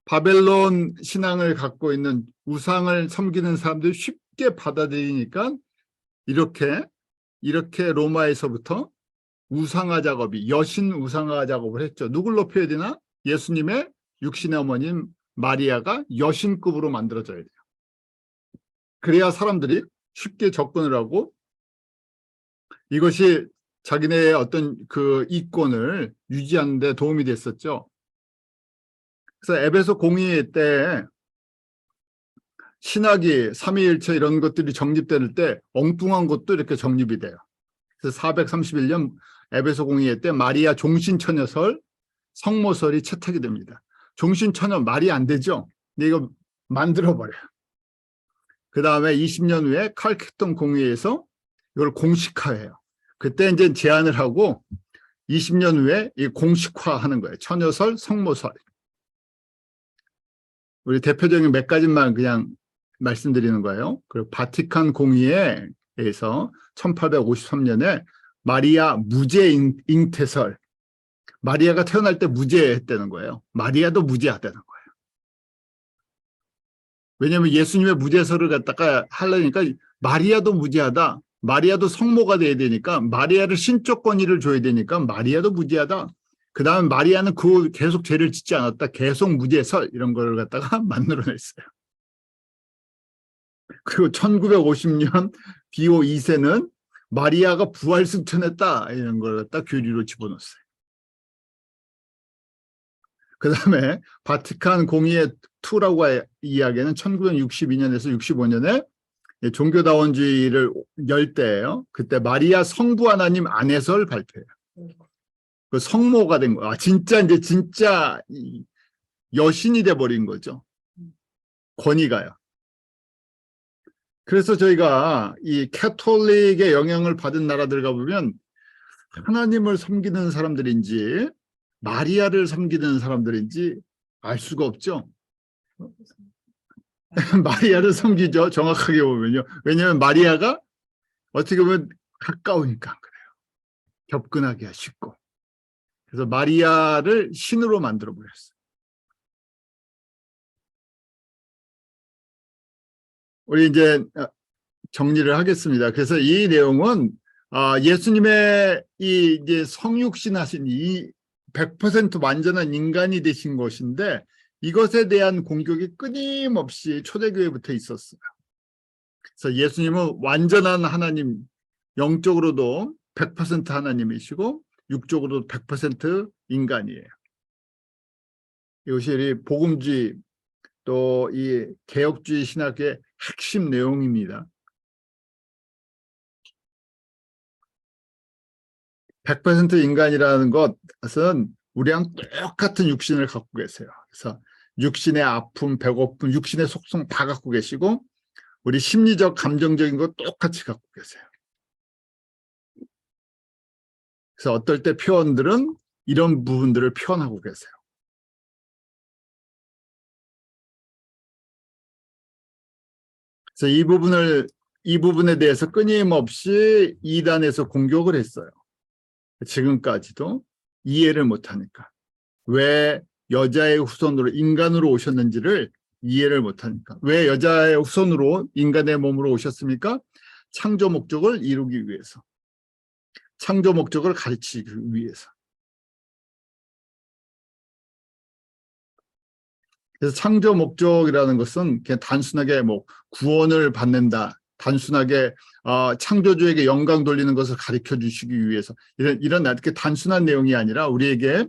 바벨론 신앙을 갖고 있는 우상을 섬기는 사람들이 쉽게 받아들이니까 이렇게 로마에서부터 우상화 작업이, 여신 우상화 작업을 했죠. 누굴 높여야 되나? 예수님의 육신의 어머님 마리아가 여신급으로 만들어져야 돼요. 그래야 사람들이 쉽게 접근을 하고 이것이 자기네의 어떤 그 이권을 유지하는 데 도움이 됐었죠. 그래서 에베소 공의 때 신학이 삼위일체 이런 것들이 정립될 때 엉뚱한 것도 이렇게 정립이 돼요. 그래서 431년 에베소 공의회 때 마리아 종신처녀설, 성모설이 채택이 됩니다. 종신처녀 말이 안 되죠. 근데 이거 만들어버려요. 그 다음에 20년 후에 칼케톤 공의회에서 이걸 공식화해요. 그때 이제 제안을 하고 20년 후에 이 공식화하는 거예요. 처녀설, 성모설. 우리 대표적인 몇 가지만 그냥 말씀드리는 거예요. 그리고 바티칸 공의회에서 1853년에 마리아 무죄 잉태설. 마리아가 태어날 때 무죄했다는 거예요. 마리아도 무죄하다는 거예요. 왜냐하면 예수님의 무죄설을 갖다가 하려니까 마리아도 무죄하다. 마리아도 성모가 돼야 되니까 마리아를 신적 권위를 줘야 되니까 마리아도 무죄하다. 그 다음에 마리아는 계속 죄를 짓지 않았다. 계속 무죄설 이런 걸 갖다가 만들어냈어요. 그리고 1950년 비오 2세는 마리아가 부활 승천했다 이런 걸 갖다 교리로 집어넣었어요. 그 다음에 바티칸 공의회 2라고 이야기하는 1962년에서 65년에 종교다원주의를 열 때예요. 그때 마리아 성부 하나님 안에설 발표해요. 그 성모가 된 거야. 진짜 여신이 돼버린 거죠. 권위가요. 그래서 저희가 이 캐톨릭의 영향을 받은 나라들 가보면 하나님을 섬기는 사람들인지 마리아를 섬기는 사람들인지 알 수가 없죠. 마리아를 섬기죠. 정확하게 보면요. 왜냐하면 마리아가 어떻게 보면 가까우니까 그래요. 접근하기가 쉽고. 그래서 마리아를 신으로 만들어 버렸어요. 우리 이제 정리를 하겠습니다. 그래서 이 내용은 예수님의 이제 성육신하신 이 100% 완전한 인간이 되신 것인데 이것에 대한 공격이 끊임없이 초대교회부터 있었어요. 그래서 예수님은 완전한 하나님, 영적으로도 100% 하나님이시고 육적으로도 100% 인간이에요. 이것이 우리 복음주의 또 이 개혁주의 신학의 핵심 내용입니다. 100% 인간이라는 것은 우리랑 똑같은 육신을 갖고 계세요. 그래서 육신의 아픔, 배고픔, 육신의 속성 다 갖고 계시고 우리 심리적, 감정적인 거 똑같이 갖고 계세요. 그래서 어떨 때 표현들은 이런 부분들을 표현하고 계세요. 그래서 이 부분에 대해서 끊임없이 이단에서 공격을 했어요. 지금까지도 이해를 못하니까. 왜 여자의 후손으로 인간으로 오셨는지를 이해를 못하니까. 왜 여자의 후손으로 인간의 몸으로 오셨습니까? 창조 목적을 이루기 위해서. 창조 목적을 가르치기 위해서. 그래서 창조 목적이라는 것은 그냥 단순하게 뭐 구원을 받는다. 단순하게 창조주에게 영광 돌리는 것을 가르쳐 주시기 위해서 이런 이렇게 단순한 내용이 아니라 우리에게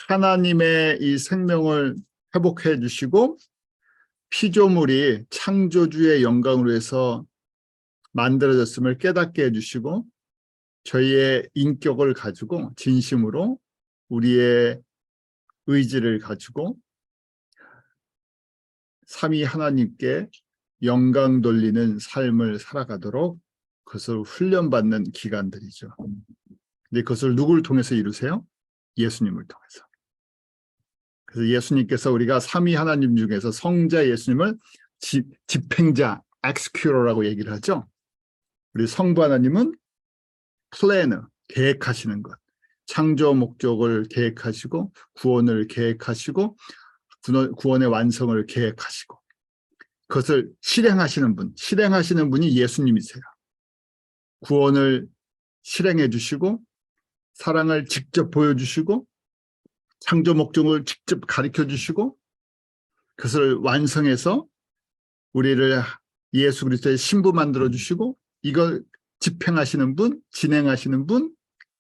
하나님의 이 생명을 회복해 주시고 피조물이 창조주의 영광으로 해서 만들어졌음을 깨닫게 해주시고 저희의 인격을 가지고 진심으로 우리의 의지를 가지고 삼위 하나님께 영광 돌리는 삶을 살아가도록 그것을 훈련받는 기간들이죠. 근데 그것을 누구를 통해서 이루세요? 예수님을 통해서. 그래서 예수님께서 우리가 삼위 하나님 중에서 성자 예수님을 집행자, executor라고 얘기를 하죠. 우리 성부 하나님은 플래너, 계획하시는 것. 창조 목적을 계획하시고 구원을 계획하시고 구원의 완성을 계획하시고 그것을 실행하시는 분이 예수님이세요. 구원을 실행해 주시고 사랑을 직접 보여주시고 창조 목적을 직접 가르쳐 주시고 그것을 완성해서 우리를 예수 그리스도의 신부 만들어 주시고 이걸 집행하시는 분, 진행하시는 분,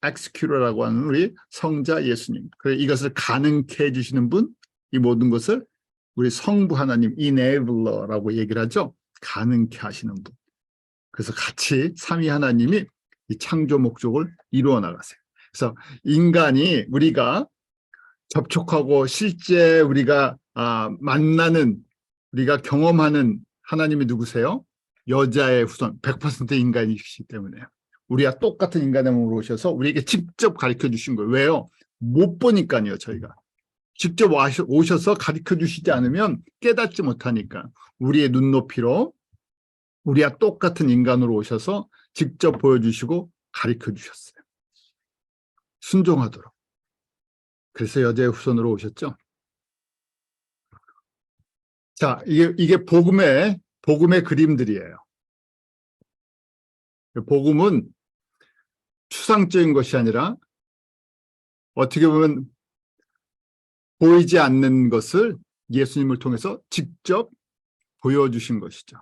executor라고 하는 우리 성자 예수님. 그래서 이것을 가능케 해주시는 분, 이 모든 것을 우리 성부 하나님, enabler라고 얘기를 하죠. 가능케 하시는 분. 그래서 같이 삼위 하나님이 이 창조 목적을 이루어 나가세요. 그래서 인간이 우리가 접촉하고 실제 우리가 만나는 우리가 경험하는 하나님이 누구세요? 여자의 후손, 100% 인간이시기 때문에요. 우리와 똑같은 인간의 몸으로 오셔서 우리에게 직접 가르쳐 주신 거예요. 왜요? 못 보니까요, 저희가. 직접 오셔서 가르쳐 주시지 않으면 깨닫지 못하니까 우리의 눈높이로 우리와 똑같은 인간으로 오셔서 직접 보여주시고 가르쳐 주셨어요. 순종하도록. 그래서 여자의 후손으로 오셨죠. 자, 이게 복음의 그림들이에요. 복음은 추상적인 것이 아니라 어떻게 보면 보이지 않는 것을 예수님을 통해서 직접 보여주신 것이죠.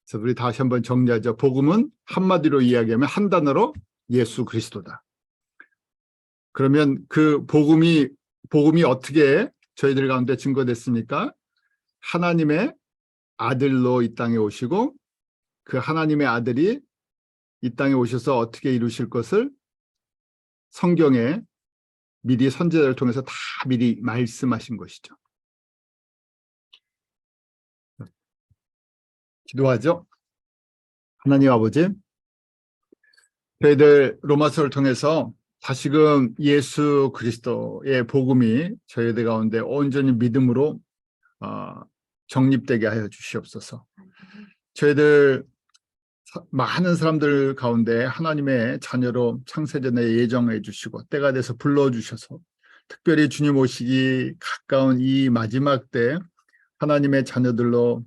그래서 우리 다시 한번 정리하죠. 복음은 한마디로 이야기하면 한 단어로 예수 그리스도다. 그러면 그 복음이 어떻게 저희들 가운데 증거됐습니까? 하나님의 아들로 이 땅에 오시고 그 하나님의 아들이 이 땅에 오셔서 어떻게 이루실 것을 성경에 미리 선지자를 통해서 다 미리 말씀하신 것이죠. 기도하죠. 하나님 아버지, 저희들 로마서를 통해서 다시금 예수 그리스도의 복음이 저희들 가운데 온전히 믿음으로 정립되게 하여 주시옵소서. 저희들 많은 사람들 가운데 하나님의 자녀로 창세전에 예정해 주시고 때가 돼서 불러주셔서 특별히 주님 오시기 가까운 이 마지막 때 하나님의 자녀들로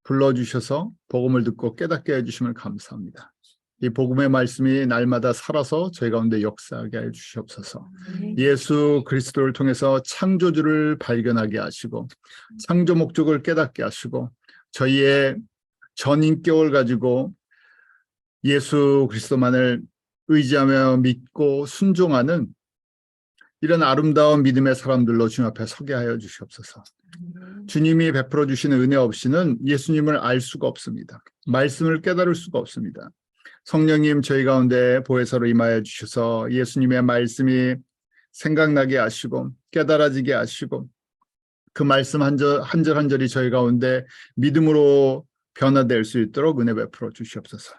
불러주셔서 복음을 듣고 깨닫게 해주심을 감사합니다. 이 복음의 말씀이 날마다 살아서 저희 가운데 역사하게 해주시옵소서. 예수 그리스도를 통해서 창조주를 발견하게 하시고 창조 목적을 깨닫게 하시고 저희의 전 인격을 가지고 예수 그리스도만을 의지하며 믿고 순종하는 이런 아름다운 믿음의 사람들로 주님 앞에 서게 하여 주시옵소서. 주님이 베풀어 주시는 은혜 없이는 예수님을 알 수가 없습니다. 말씀을 깨달을 수가 없습니다. 성령님 저희 가운데 보혜사로 임하여 주셔서 예수님의 말씀이 생각나게 하시고 깨달아지게 하시고 그 말씀 한 절 한 절이 저희 가운데 믿음으로 변화될 수 있도록 은혜 베풀어 주시옵소서.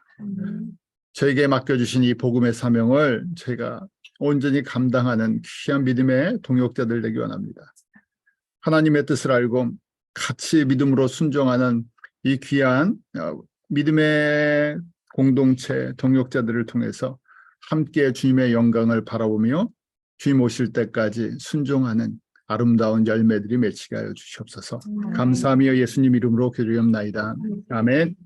저에게 맡겨주신 이 복음의 사명을 저희가 온전히 감당하는 귀한 믿음의 동역자들 되기 원합니다. 하나님의 뜻을 알고 같이 믿음으로 순종하는 이 귀한 믿음의 공동체 동역자들을 통해서 함께 주님의 영광을 바라보며 주님 오실 때까지 순종하는 아름다운 열매들이 맺히게 하여 주시옵소서. 감사하며 예수님 이름으로 기도하옵나이다. 아멘.